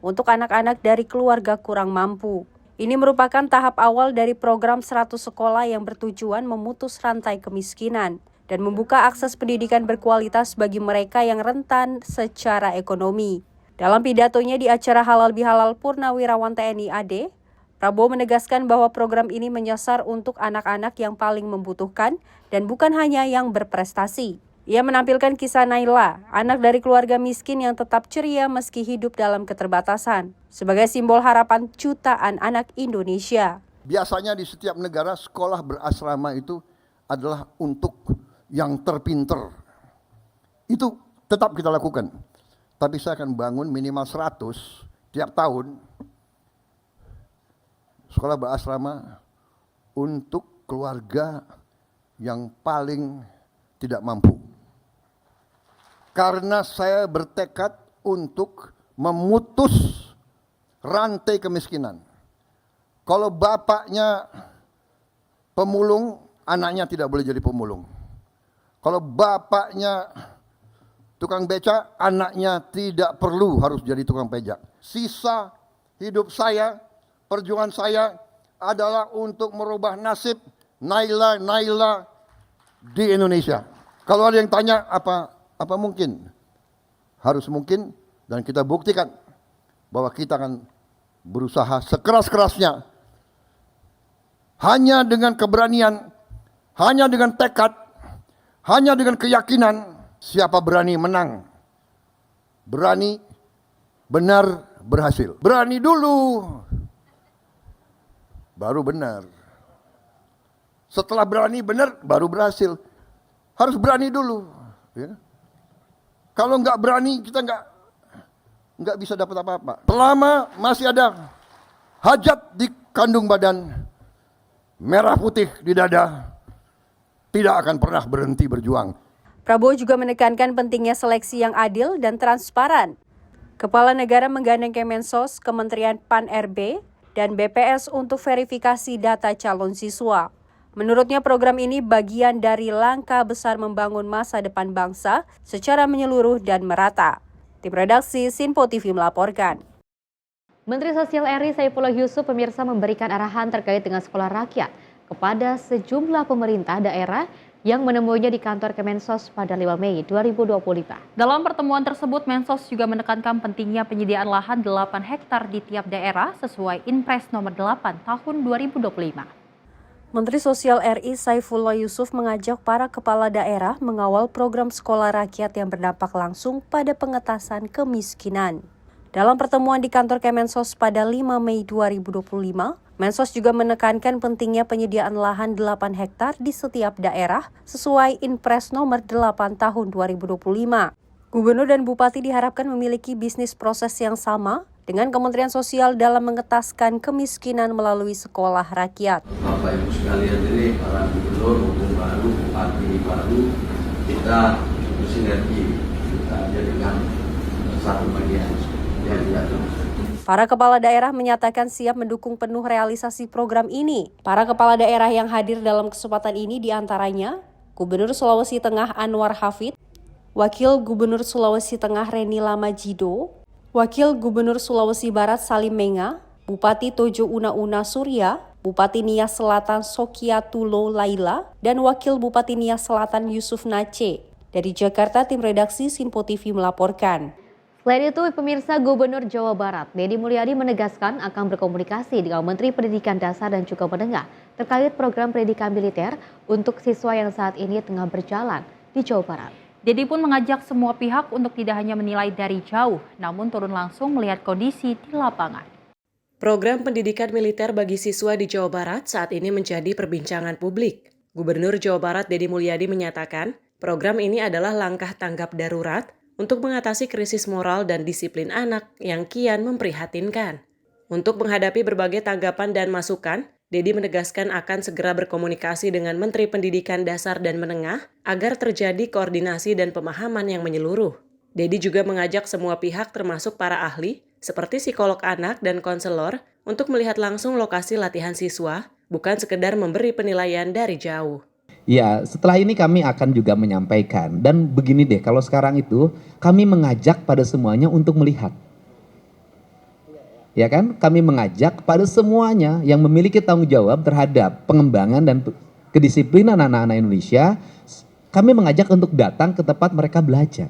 untuk anak-anak dari keluarga kurang mampu. Ini merupakan tahap awal dari program 100 sekolah yang bertujuan memutus rantai kemiskinan dan membuka akses pendidikan berkualitas bagi mereka yang rentan secara ekonomi. Dalam pidatonya di acara Halal Bihalal Purnawirawan TNI AD, Prabowo menegaskan bahwa program ini menyasar untuk anak-anak yang paling membutuhkan dan bukan hanya yang berprestasi. Ia menampilkan kisah Naila, anak dari keluarga miskin yang tetap ceria meski hidup dalam keterbatasan, sebagai simbol harapan jutaan anak Indonesia.
Biasanya di setiap negara sekolah berasrama itu adalah untuk yang terpinter. Itu tetap kita lakukan. Tapi saya akan bangun minimal 100 tiap tahun sekolah berasrama untuk keluarga yang paling tidak mampu. Karena saya bertekad untuk memutus rantai kemiskinan. Kalau bapaknya pemulung, anaknya tidak boleh jadi pemulung. Kalau bapaknya tukang beca, anaknya tidak perlu harus jadi tukang pejak. Sisa hidup saya, perjuangan saya adalah untuk merubah nasib Naila di Indonesia. Kalau ada yang tanya apa mungkin? Harus mungkin, dan kita buktikan bahwa kita akan berusaha sekeras-kerasnya. Hanya dengan keberanian, hanya dengan tekad, hanya dengan keyakinan, siapa berani menang, berani benar berhasil. Berani dulu, baru benar. Setelah berani benar, baru berhasil. Harus berani dulu. Ya. Kalau nggak berani, kita nggak bisa dapat apa-apa. Selama masih ada hajat di kandung badan, merah putih di dada, tidak akan pernah berhenti berjuang.
Prabowo juga menekankan pentingnya seleksi yang adil dan transparan. Kepala Negara menggandeng Kemensos, Kementerian Pan-RB, dan BPS untuk verifikasi data calon siswa. Menurutnya program ini bagian dari langkah besar membangun masa depan bangsa secara menyeluruh dan merata. Tim redaksi Sinpo TV melaporkan.
Menteri Sosial RI Saifullah Yusuf pemirsa memberikan arahan terkait dengan sekolah rakyat kepada sejumlah pemerintah daerah yang menemuinya di kantor Kemensos pada 5 Mei 2025.
Dalam pertemuan tersebut, Mensos juga menekankan pentingnya penyediaan lahan 8 hektar di tiap daerah sesuai Inpres nomor 8 tahun 2025.
Menteri Sosial RI Saifullah Yusuf mengajak para kepala daerah mengawal program sekolah rakyat yang berdampak langsung pada pengentasan kemiskinan. Dalam pertemuan di kantor Kemensos pada 5 Mei 2025, Mensos juga menekankan pentingnya penyediaan lahan 8 hektar di setiap daerah sesuai Inpres nomor 8 tahun 2025. Gubernur dan Bupati diharapkan memiliki bisnis proses yang sama dengan Kementerian Sosial dalam mengetaskan kemiskinan melalui sekolah rakyat.
Bapak Ibu sekalian, ini para gubernur maupun baru, bupati baru, kita bersinergi, kita jadikan satu bagian yang diatur.
Para kepala daerah menyatakan siap mendukung penuh realisasi program ini. Para kepala daerah yang hadir dalam kesempatan ini diantaranya Gubernur Sulawesi Tengah Anwar Hafid, Wakil Gubernur Sulawesi Tengah Reni Lamajido, Wakil Gubernur Sulawesi Barat Salim Menga, Bupati Tojo Una Surya, Bupati Nias Selatan Sokiatulo Laila, dan Wakil Bupati Nias Selatan Yusuf Nace. Dari Jakarta, tim redaksi Sinpo TV melaporkan.
Selain itu, pemirsa Gubernur Jawa Barat, Deddy Mulyadi menegaskan akan berkomunikasi dengan Menteri Pendidikan Dasar dan juga Menengah terkait program pendidikan militer untuk siswa yang saat ini tengah berjalan di Jawa Barat.
Deddy pun mengajak semua pihak untuk tidak hanya menilai dari jauh, namun turun langsung melihat kondisi di lapangan.
Program pendidikan militer bagi siswa di Jawa Barat saat ini menjadi perbincangan publik. Gubernur Jawa Barat Deddy Mulyadi menyatakan, program ini adalah langkah tanggap darurat untuk mengatasi krisis moral dan disiplin anak yang kian memprihatinkan. Untuk menghadapi berbagai tanggapan dan masukan, Deddy menegaskan akan segera berkomunikasi dengan Menteri Pendidikan Dasar dan Menengah agar terjadi koordinasi dan pemahaman yang menyeluruh. Deddy juga mengajak semua pihak termasuk para ahli, seperti psikolog anak dan konselor, untuk melihat langsung lokasi latihan siswa, bukan sekedar memberi penilaian dari jauh.
Ya, setelah ini kami akan juga menyampaikan. Dan begini deh, kalau sekarang itu kami mengajak pada semuanya untuk melihat. Ya kan? Kami mengajak pada semuanya yang memiliki tanggung jawab terhadap pengembangan dan kedisiplinan anak-anak Indonesia. Kami mengajak untuk datang ke tempat mereka belajar.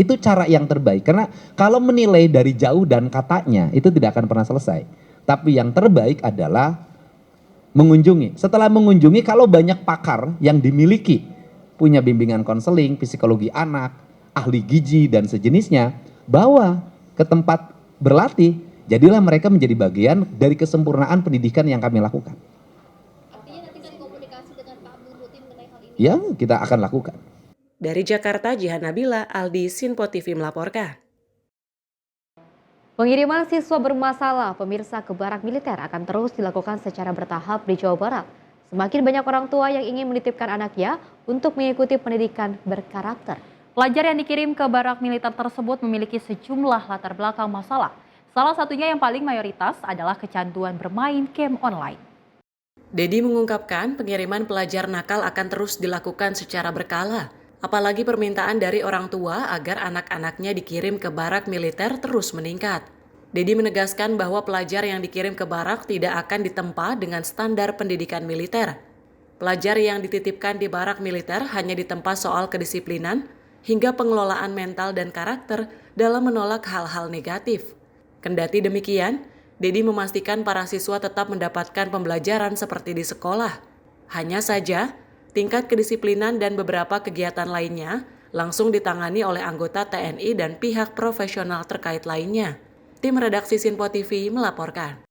Itu cara yang terbaik. Karena kalau menilai dari jauh dan katanya, itu tidak akan pernah selesai. Tapi yang terbaik adalah mengunjungi. Setelah mengunjungi, kalau banyak pakar yang dimiliki, punya bimbingan konseling, psikologi anak, ahli gizi, dan sejenisnya, bawa ke tempat berlatih, jadilah mereka menjadi bagian dari kesempurnaan pendidikan yang kami lakukan.
Artinya nanti kan komunikasi dengan Pak Bu rutin mengenai hal ini?
Ya, kita akan lakukan.
Dari Jakarta, Jihan Nabila, Aldi, Sinpo TV melaporkan.
Pengiriman siswa bermasalah pemirsa ke barak militer akan terus dilakukan secara bertahap di Jawa Barat. Semakin banyak orang tua yang ingin menitipkan anaknya untuk mengikuti pendidikan berkarakter.
Pelajar yang dikirim ke barak militer tersebut memiliki sejumlah latar belakang masalah. Salah satunya yang paling mayoritas adalah kecanduan bermain game online.
Dedi mengungkapkan pengiriman pelajar nakal akan terus dilakukan secara berkala, apalagi permintaan dari orang tua agar anak-anaknya dikirim ke barak militer terus meningkat. Dedi menegaskan bahwa pelajar yang dikirim ke barak tidak akan ditempa dengan standar pendidikan militer. Pelajar yang dititipkan di barak militer hanya ditempa soal kedisiplinan hingga pengelolaan mental dan karakter dalam menolak hal-hal negatif. Kendati demikian, Dedi memastikan para siswa tetap mendapatkan pembelajaran seperti di sekolah. Hanya saja, tingkat kedisiplinan dan beberapa kegiatan lainnya langsung ditangani oleh anggota TNI dan pihak profesional terkait lainnya. Tim redaksi Sinpo TV melaporkan.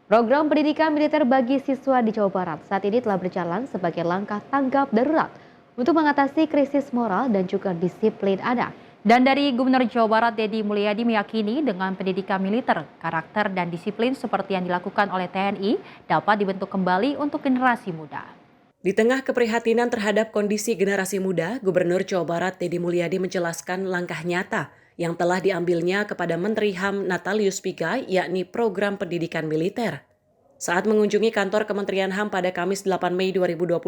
Program pendidikan militer bagi siswa di Jawa Barat saat ini telah berjalan sebagai langkah tanggap darurat untuk mengatasi krisis moral dan juga disiplin anak.
Dan dari Gubernur Jawa Barat Dedi Mulyadi meyakini dengan pendidikan militer, karakter dan disiplin seperti yang dilakukan oleh TNI dapat dibentuk kembali untuk generasi muda.
Di tengah keprihatinan terhadap kondisi generasi muda, Gubernur Jawa Barat Dedi Mulyadi menjelaskan langkah nyata yang telah diambilnya kepada Menteri HAM Natalius Pigai, yakni program pendidikan militer. Saat mengunjungi kantor Kementerian HAM pada Kamis 8 Mei 2025,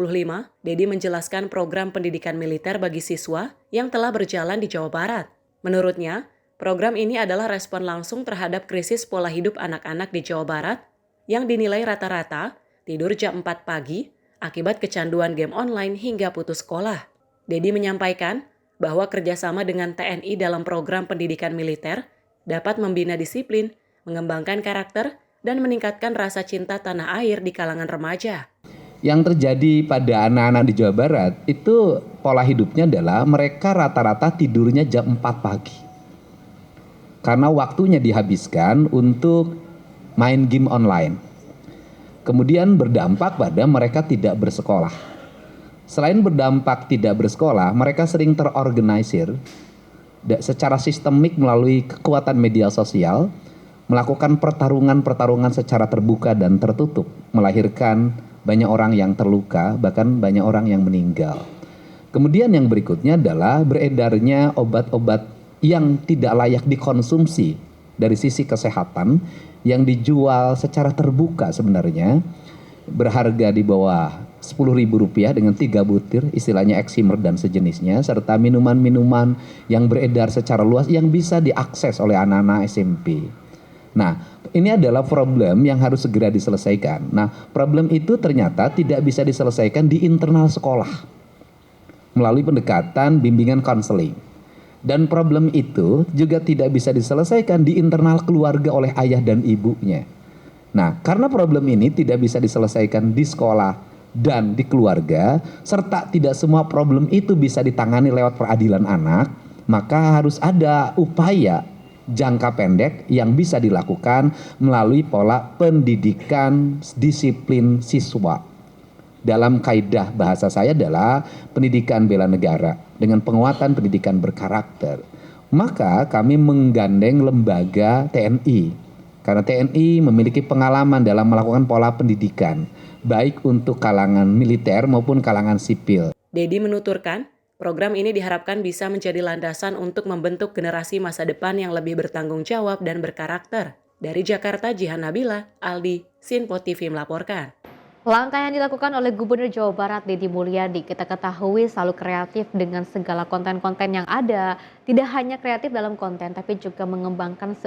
Dedi menjelaskan program pendidikan militer bagi siswa yang telah berjalan di Jawa Barat. Menurutnya, program ini adalah respon langsung terhadap krisis pola hidup anak-anak di Jawa Barat yang dinilai rata-rata tidur jam 4 pagi akibat kecanduan game online hingga putus sekolah. Dedi menyampaikan bahwa kerjasama dengan TNI dalam program pendidikan militer dapat membina disiplin, mengembangkan karakter, dan meningkatkan rasa cinta tanah air di kalangan remaja.
Yang terjadi pada anak-anak di Jawa Barat itu pola hidupnya adalah mereka rata-rata tidurnya jam 4 pagi. Karena waktunya dihabiskan untuk main game online. Kemudian berdampak pada mereka tidak bersekolah. Selain berdampak tidak bersekolah, mereka sering terorganisir secara sistemik melalui kekuatan media sosial, melakukan pertarungan-pertarungan secara terbuka dan tertutup, melahirkan banyak orang yang terluka, bahkan banyak orang yang meninggal. Kemudian yang berikutnya adalah beredarnya obat-obat yang tidak layak dikonsumsi dari sisi kesehatan, yang dijual secara terbuka sebenarnya, berharga di bawah Rp10.000 dengan 3 butir, istilahnya eksimer dan sejenisnya, serta minuman-minuman yang beredar secara luas yang bisa diakses oleh anak-anak SMP. Nah, ini adalah problem yang harus segera diselesaikan. Nah, problem itu ternyata tidak bisa diselesaikan di internal sekolah melalui pendekatan bimbingan konseling. Dan problem itu juga tidak bisa diselesaikan di internal keluarga oleh ayah dan ibunya. Nah, karena problem ini tidak bisa diselesaikan di sekolah dan di keluarga, serta tidak semua problem itu bisa ditangani lewat peradilan anak, maka harus ada upaya jangka pendek yang bisa dilakukan melalui pola pendidikan disiplin siswa. Dalam kaidah bahasa saya adalah pendidikan bela negara dengan penguatan pendidikan berkarakter. Maka kami menggandeng lembaga TNI, karena TNI memiliki pengalaman dalam melakukan pola pendidikan, baik untuk kalangan militer maupun kalangan sipil.
Dedi menuturkan, program ini diharapkan bisa menjadi landasan untuk membentuk generasi masa depan yang lebih bertanggung jawab dan berkarakter. Dari Jakarta, Jihan Nabila, Aldi, Sinpo TV melaporkan.
Langkah yang dilakukan oleh Gubernur Jawa Barat Dedi Mulyadi kita ketahui selalu kreatif dengan segala konten-konten yang ada. Tidak hanya kreatif dalam konten, tapi juga mengembangkan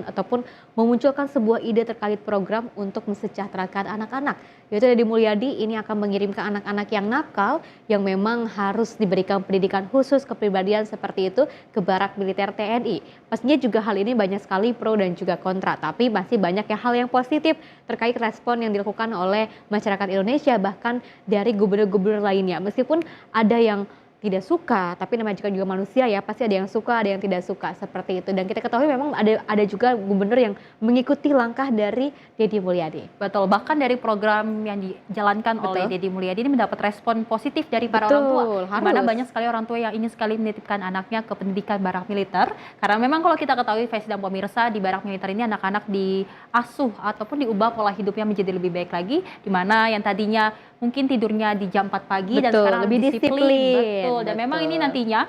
ataupun memunculkan sebuah ide terkait program untuk mensejahterakan anak-anak. Yaitu Dedi Mulyadi ini akan mengirimkan anak-anak yang nakal, yang memang harus diberikan pendidikan khusus kepribadian seperti itu ke barak militer TNI. Pastinya juga hal ini banyak sekali pro dan juga kontra, tapi masih banyak hal yang positif terkait respon yang dilakukan oleh masyarakat Indonesia, bahkan dari gubernur-gubernur lainnya. Meskipun ada yang tidak suka, tapi namanya juga manusia ya, pasti ada yang suka, ada yang tidak suka seperti itu. Dan kita ketahui memang ada juga gubernur yang mengikuti langkah dari Dedi Mulyadi.
Betul, bahkan dari program yang dijalankan oleh Dedi Mulyadi ini mendapat respon positif dari para orang tua. Di mana banyak sekali orang tua yang ingin sekali menitipkan anaknya ke pendidikan barak militer. Karena memang kalau kita ketahui, Faiz dan pemirsa, di barak militer ini anak-anak diasuh ataupun diubah pola hidupnya menjadi lebih baik lagi, di mana yang tadinya mungkin tidurnya di jam 4 pagi dan
Betul,
sekarang
lebih disiplin.
Betul. Dan memang ini nantinya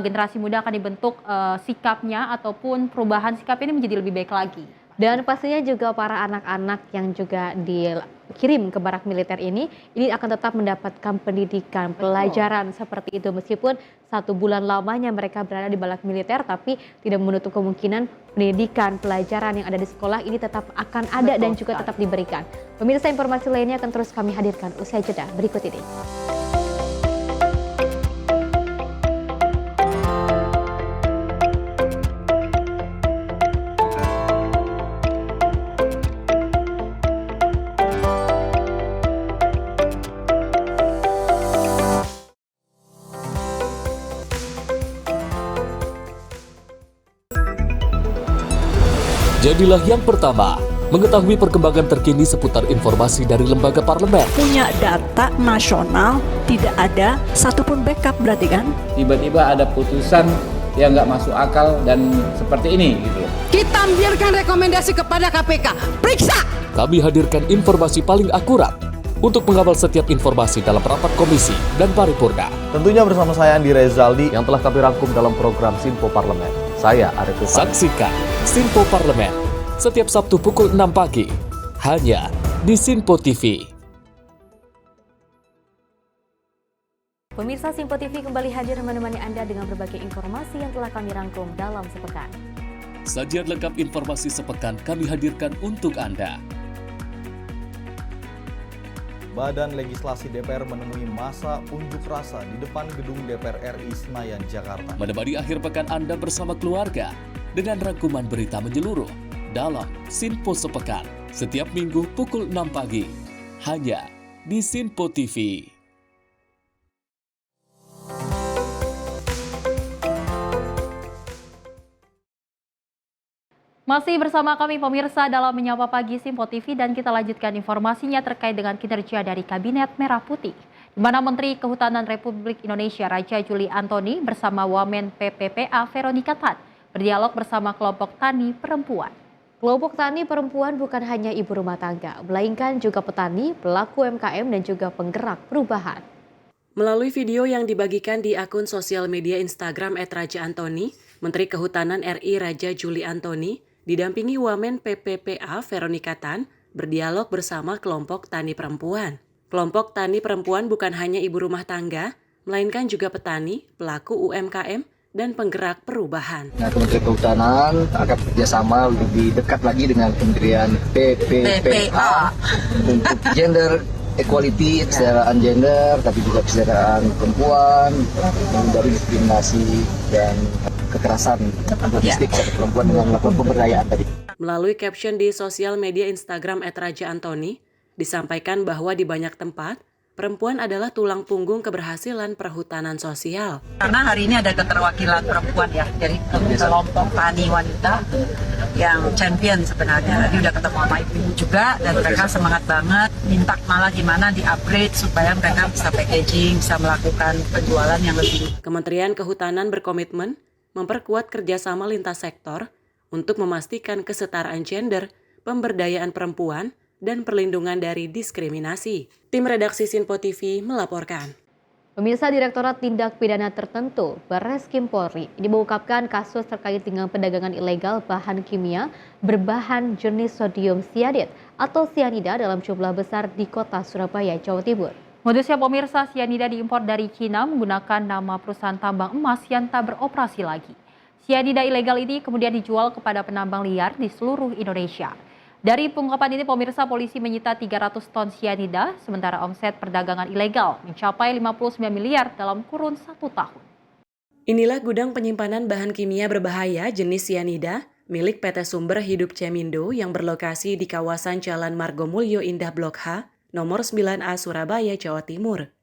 generasi muda akan dibentuk sikapnya ataupun perubahan sikap ini menjadi lebih baik lagi.
Dan pastinya juga para anak-anak yang juga dikirim ke barak militer ini akan tetap mendapatkan pendidikan, pelajaran seperti itu. Meskipun 1 bulan lamanya mereka berada di barak militer, tapi tidak menutup kemungkinan pendidikan, pelajaran yang ada di sekolah ini tetap akan ada dan juga tetap diberikan. Pemirsa, informasi lainnya akan terus kami hadirkan usai jeda berikut ini.
Jadilah yang pertama mengetahui perkembangan terkini seputar informasi dari lembaga parlemen.
Punya data nasional, tidak ada satupun backup berarti kan?
Tiba-tiba ada putusan yang nggak masuk akal dan seperti ini gitu.
Kita biarkan rekomendasi kepada KPK, periksa!
Kami hadirkan informasi paling akurat untuk mengawal setiap informasi dalam rapat komisi dan paripurna.
Tentunya bersama saya Andi Rezaldi yang telah kami rangkum dalam program Sinpo Parlemen. Saya Arif Rifani.
Saksikan Sinpo Parlemen setiap Sabtu pukul 6 pagi hanya di Sinpo TV.
Pemirsa, Sinpo TV kembali hadir menemani Anda dengan berbagai informasi yang telah kami rangkum dalam sepekan.
Sajian lengkap informasi sepekan kami hadirkan untuk Anda.
Badan Legislasi DPR menemui masa unjuk rasa di depan gedung DPR RI Senayan, Jakarta.
Menemani akhir pekan Anda bersama keluarga dengan rangkuman berita menyeluruh dalam Sinpo Sepekan setiap minggu pukul 6 pagi hanya di Sinpo TV.
Masih bersama kami pemirsa dalam Menyapa Pagi Sinpo TV dan kita lanjutkan informasinya terkait dengan kinerja dari Kabinet Merah Putih. Di mana Menteri Kehutanan Republik Indonesia Raja Juli Antoni bersama Wamen PPPA Veronica Tan berdialog bersama kelompok tani perempuan.
Kelompok tani perempuan bukan hanya ibu rumah tangga, melainkan juga petani, pelaku UMKM dan juga penggerak perubahan.
Melalui video yang dibagikan di akun sosial media Instagram @raja_antoni, Menteri Kehutanan RI Raja Juli Antoni didampingi Wamen PPPA Veronica Tan berdialog bersama kelompok tani perempuan. Kelompok tani perempuan bukan hanya ibu rumah tangga, melainkan juga petani, pelaku UMKM, dan penggerak perubahan.
Nah, Kementerian Kehutanan akan bekerjasama lebih dekat lagi dengan Kementerian PPPA untuk gender equality, kesejahteraan gender, tapi juga kesejahteraan perempuan, menghindari diskriminasi dan kekerasan domestik perempuan dengan melakukan pemberdayaan tadi.
Melalui caption di sosial media Instagram @raja_antoni, disampaikan bahwa di banyak tempat, perempuan adalah tulang punggung keberhasilan perhutanan sosial.
Karena hari ini ada keterwakilan perempuan ya, dari kelompok tani wanita yang champion sebenarnya. Tadi udah ketemu sama ibu juga dan mereka semangat banget, minta malah gimana di-upgrade supaya mereka bisa packaging, bisa melakukan penjualan yang lebih.
Kementerian Kehutanan berkomitmen memperkuat kerjasama lintas sektor untuk memastikan kesetaraan gender, pemberdayaan perempuan, dan perlindungan dari diskriminasi. Tim redaksi Sinpo TV melaporkan.
Pemirsa, Direktorat Tindak Pidana Tertentu Barreskrim Polri ini mengungkapkan kasus terkait dengan perdagangan ilegal bahan kimia berbahan jenis sodium sianid atau sianida dalam jumlah besar di kota Surabaya, Jawa Timur.
Modusnya pemirsa, sianida diimpor dari Cina menggunakan nama perusahaan tambang emas yang tak beroperasi lagi. Sianida ilegal ini kemudian dijual kepada penambang liar di seluruh Indonesia. Dari pengungkapan ini pemirsa, polisi menyita 300 ton sianida, sementara omset perdagangan ilegal mencapai 59 miliar dalam kurun 1 tahun.
Inilah gudang penyimpanan bahan kimia berbahaya jenis sianida milik PT Sumber Hidup Cemindo yang berlokasi di kawasan Jalan Margomulyo Indah Blok H, nomor 9A Surabaya, Jawa Timur.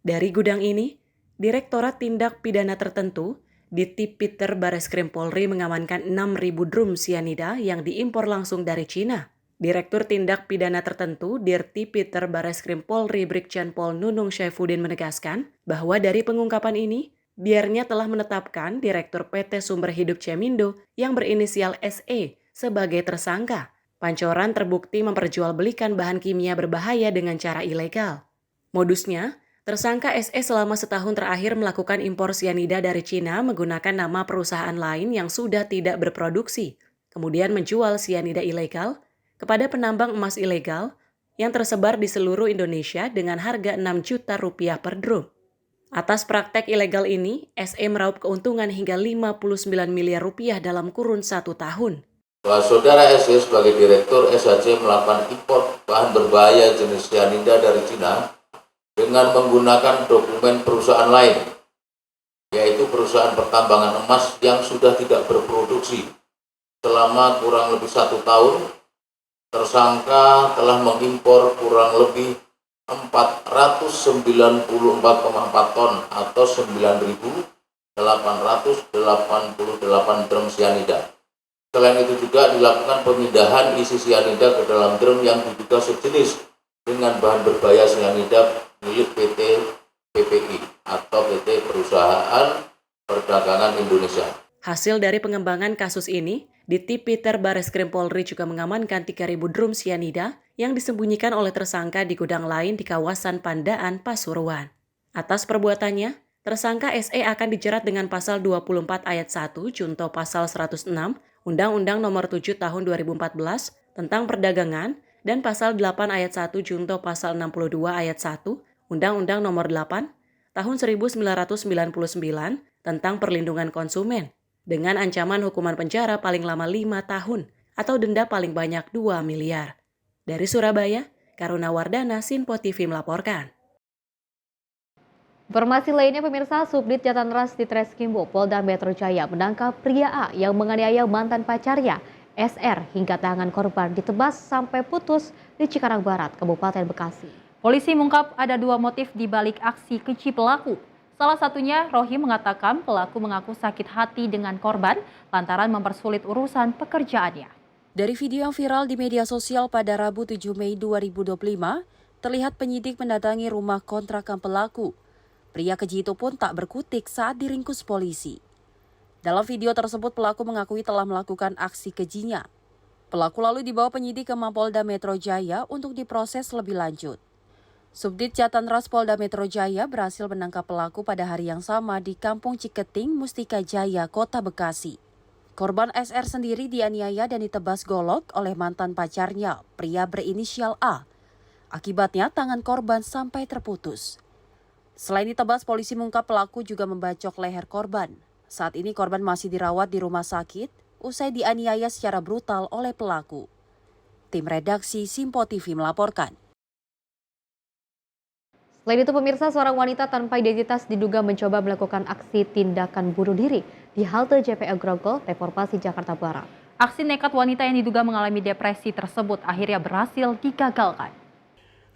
Dari gudang ini, Direktorat Tindak Pidana Tertentu Ditipiter Barreskrim Polri mengamankan 6.000 drum sianida yang diimpor langsung dari Cina. Direktur Tindak Pidana Tertentu Dirtipiter Barreskrim Polri Brigjen Pol Nunung Syaifuddin menegaskan bahwa dari pengungkapan ini, Biarnya telah menetapkan Direktur PT Sumber Hidup Cemindo yang berinisial SE sebagai tersangka. Pancoran terbukti memperjualbelikan bahan kimia berbahaya dengan cara ilegal. Modusnya, tersangka SE selama setahun terakhir melakukan impor sianida dari Cina menggunakan nama perusahaan lain yang sudah tidak berproduksi, kemudian menjual sianida ilegal kepada penambang emas ilegal yang tersebar di seluruh Indonesia dengan harga 6 juta rupiah per drum. Atas praktek ilegal ini, SE meraup keuntungan hingga 59 miliar rupiah dalam kurun 1 tahun.
Saudara SE sebagai Direktur SHC melakukan impor bahan berbahaya jenis sianida dari Cina dengan menggunakan dokumen perusahaan lain, yaitu perusahaan pertambangan emas yang sudah tidak berproduksi. Selama kurang lebih 1 tahun, tersangka telah mengimpor kurang lebih 494,4 ton atau 9.888 drum sianida. Selain itu juga dilakukan pemindahan isi sianida ke dalam drum yang diduga sejenis dengan bahan berbahaya sianida milik PT PPI atau PT Perusahaan Perdagangan Indonesia.
Hasil dari pengembangan kasus ini, Ditipiter Bareskrim Polri juga mengamankan 3.000 drum sianida yang disembunyikan oleh tersangka di gudang lain di kawasan Pandaan, Pasuruan. Atas perbuatannya, tersangka SE akan dijerat dengan pasal 24 ayat 1 junto pasal 106 Undang-Undang Nomor 7 Tahun 2014 tentang perdagangan dan pasal 8 ayat 1 junto pasal 62 ayat 1 Undang-Undang Nomor 8 Tahun 1999 tentang perlindungan konsumen dengan ancaman hukuman penjara paling lama 5 tahun atau denda paling banyak 2 miliar. Dari Surabaya, Karuna Wardana, Sinpo TV melaporkan.
Informasi lainnya pemirsa, Subdit Jatanras di Treskrimbo Polda Metro Jaya menangkap pria A yang menganiaya mantan pacarnya SR hingga tangan korban ditebas sampai putus di Cikarang Barat, Kabupaten Bekasi.
Polisi mengungkap ada 2 motif di balik aksi keji pelaku. Salah satunya, Rohim mengatakan pelaku mengaku sakit hati dengan korban lantaran mempersulit urusan pekerjaannya.
Dari video yang viral di media sosial pada Rabu 7 Mei 2025, terlihat penyidik mendatangi rumah kontrakan pelaku. Pria keji itu pun tak berkutik saat diringkus polisi. Dalam video tersebut, pelaku mengakui telah melakukan aksi kejinya. Pelaku lalu dibawa penyidik ke Mapolda Metro Jaya untuk diproses lebih lanjut. Subdit Jatanras Polda Metro Jaya berhasil menangkap pelaku pada hari yang sama di Kampung Ciketing, Mustika Jaya, Kota Bekasi. Korban SR sendiri dianiaya dan ditebas golok oleh mantan pacarnya, pria berinisial A. Akibatnya tangan korban sampai terputus. Selain ditebas, polisi mengungkap pelaku juga membacok leher korban. Saat ini korban masih dirawat di rumah sakit, usai dianiaya secara brutal oleh pelaku. Tim redaksi Sinpo TV melaporkan.
Selain itu pemirsa, seorang wanita tanpa identitas diduga mencoba melakukan aksi tindakan bunuh diri di halte JPL Grogol, Reformasi Jakarta Barat.
Aksi nekat wanita yang diduga mengalami depresi tersebut akhirnya berhasil digagalkan.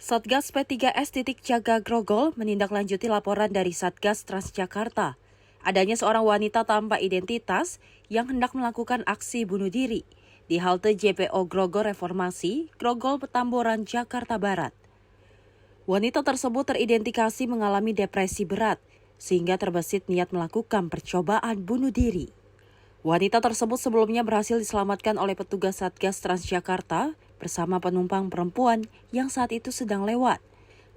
Satgas P3S Titik Jaga Grogol menindaklanjuti laporan dari Satgas Transjakarta. Adanya seorang wanita tanpa identitas yang hendak melakukan aksi bunuh diri di halte JPO Grogol Reformasi, Grogol Petamburan, Jakarta Barat. Wanita tersebut teridentifikasi mengalami depresi berat sehingga terbesit niat melakukan percobaan bunuh diri. Wanita tersebut sebelumnya berhasil diselamatkan oleh petugas Satgas Transjakarta bersama penumpang perempuan yang saat itu sedang lewat.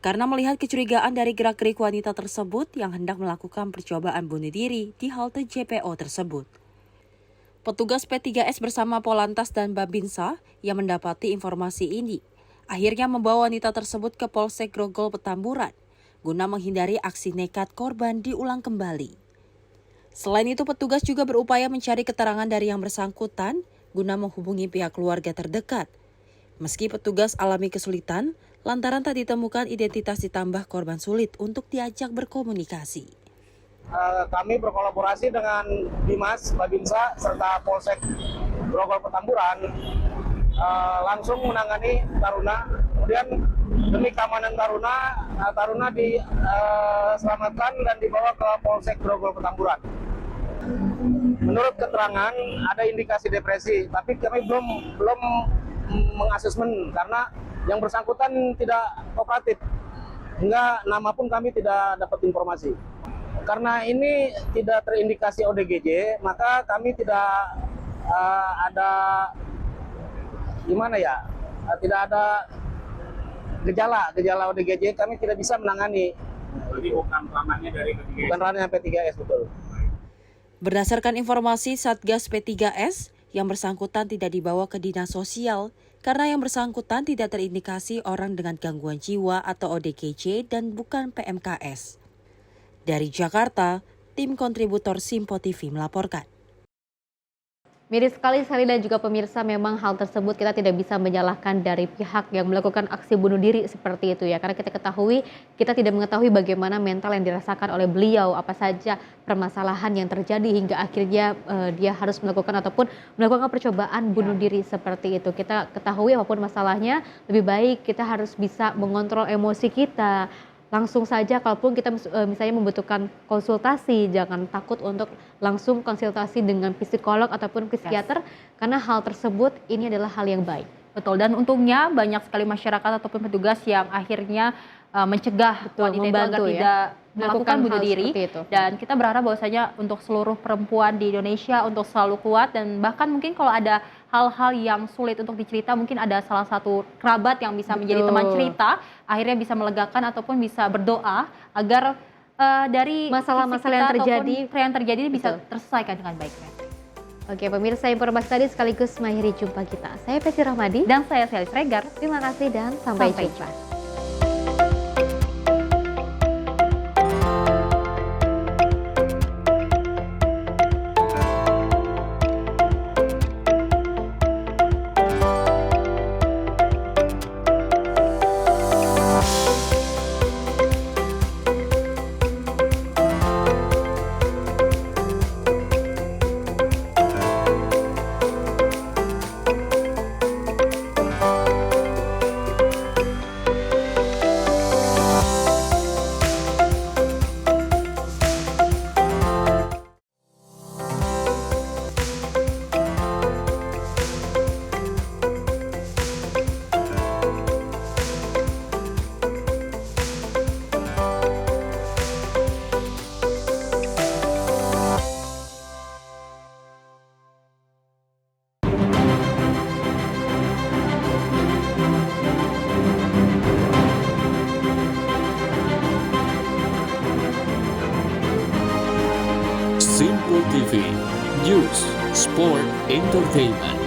Karena melihat kecurigaan dari gerak-gerik wanita tersebut yang hendak melakukan percobaan bunuh diri di halte JPO tersebut. Petugas P3S bersama Polantas dan Babinsa yang mendapati informasi ini akhirnya membawa wanita tersebut ke Polsek Grogol Petamburan guna menghindari aksi nekat korban diulang kembali. Selain itu, petugas juga berupaya mencari keterangan dari yang bersangkutan guna menghubungi pihak keluarga terdekat. Meski petugas alami kesulitan, lantaran tak ditemukan identitas ditambah korban sulit untuk diajak berkomunikasi.
Kami berkolaborasi dengan Dimas, Babinsa, serta Polsek Grogol Petamburan langsung menangani Taruna. Kemudian demi keamanan Taruna diselamatkan dan dibawa ke Polsek Grogol Petamburan. Menurut keterangan ada indikasi depresi, tapi kami belum mengasesmen karena yang bersangkutan tidak kooperatif. Hingga nama pun kami tidak dapat informasi. Karena ini tidak terindikasi ODGJ, maka kami tidak tidak ada gejala ODGJ kami tidak bisa menangani.
Jadi bukan ranahnya dari P3S?
Bukan ranahnya P3S, betul.
Berdasarkan informasi Satgas P3S, yang bersangkutan tidak dibawa ke dinas sosial karena yang bersangkutan tidak terindikasi orang dengan gangguan jiwa atau ODGJ dan bukan PMKS. Dari Jakarta, tim kontributor Simpo TV melaporkan.
Miris sekali Sally dan juga pemirsa, memang hal tersebut kita tidak bisa menyalahkan dari pihak yang melakukan aksi bunuh diri seperti itu ya. Karena kita tidak mengetahui bagaimana mental yang dirasakan oleh beliau, apa saja permasalahan yang terjadi hingga akhirnya dia harus melakukan ataupun melakukan percobaan bunuh diri seperti itu. Kita ketahui apapun masalahnya, lebih baik kita harus bisa mengontrol emosi kita. Langsung saja kalaupun kita misalnya membutuhkan konsultasi, jangan takut untuk langsung konsultasi dengan psikolog ataupun psikiater, karena hal tersebut ini adalah hal yang baik.
Betul, dan untungnya banyak sekali masyarakat ataupun petugas yang akhirnya mencegah wanita itu agar tidak melakukan bunuh diri. Dan kita berharap bahwasanya untuk seluruh perempuan di Indonesia untuk selalu kuat, dan bahkan mungkin kalau ada hal-hal yang sulit untuk dicerita, mungkin ada salah satu kerabat yang bisa menjadi teman cerita, akhirnya bisa melegakan ataupun bisa berdoa agar dari
masalah-masalah yang terjadi
bisa terselesaikan dengan baik.
Oke pemirsa, informasi tadi sekaligus mengakhiri jumpa kita. Saya Peci Rahmadi
dan saya Selis Regar.
Terima kasih dan sampai jumpa.
Simpo TV, News, Sport, Entertainment.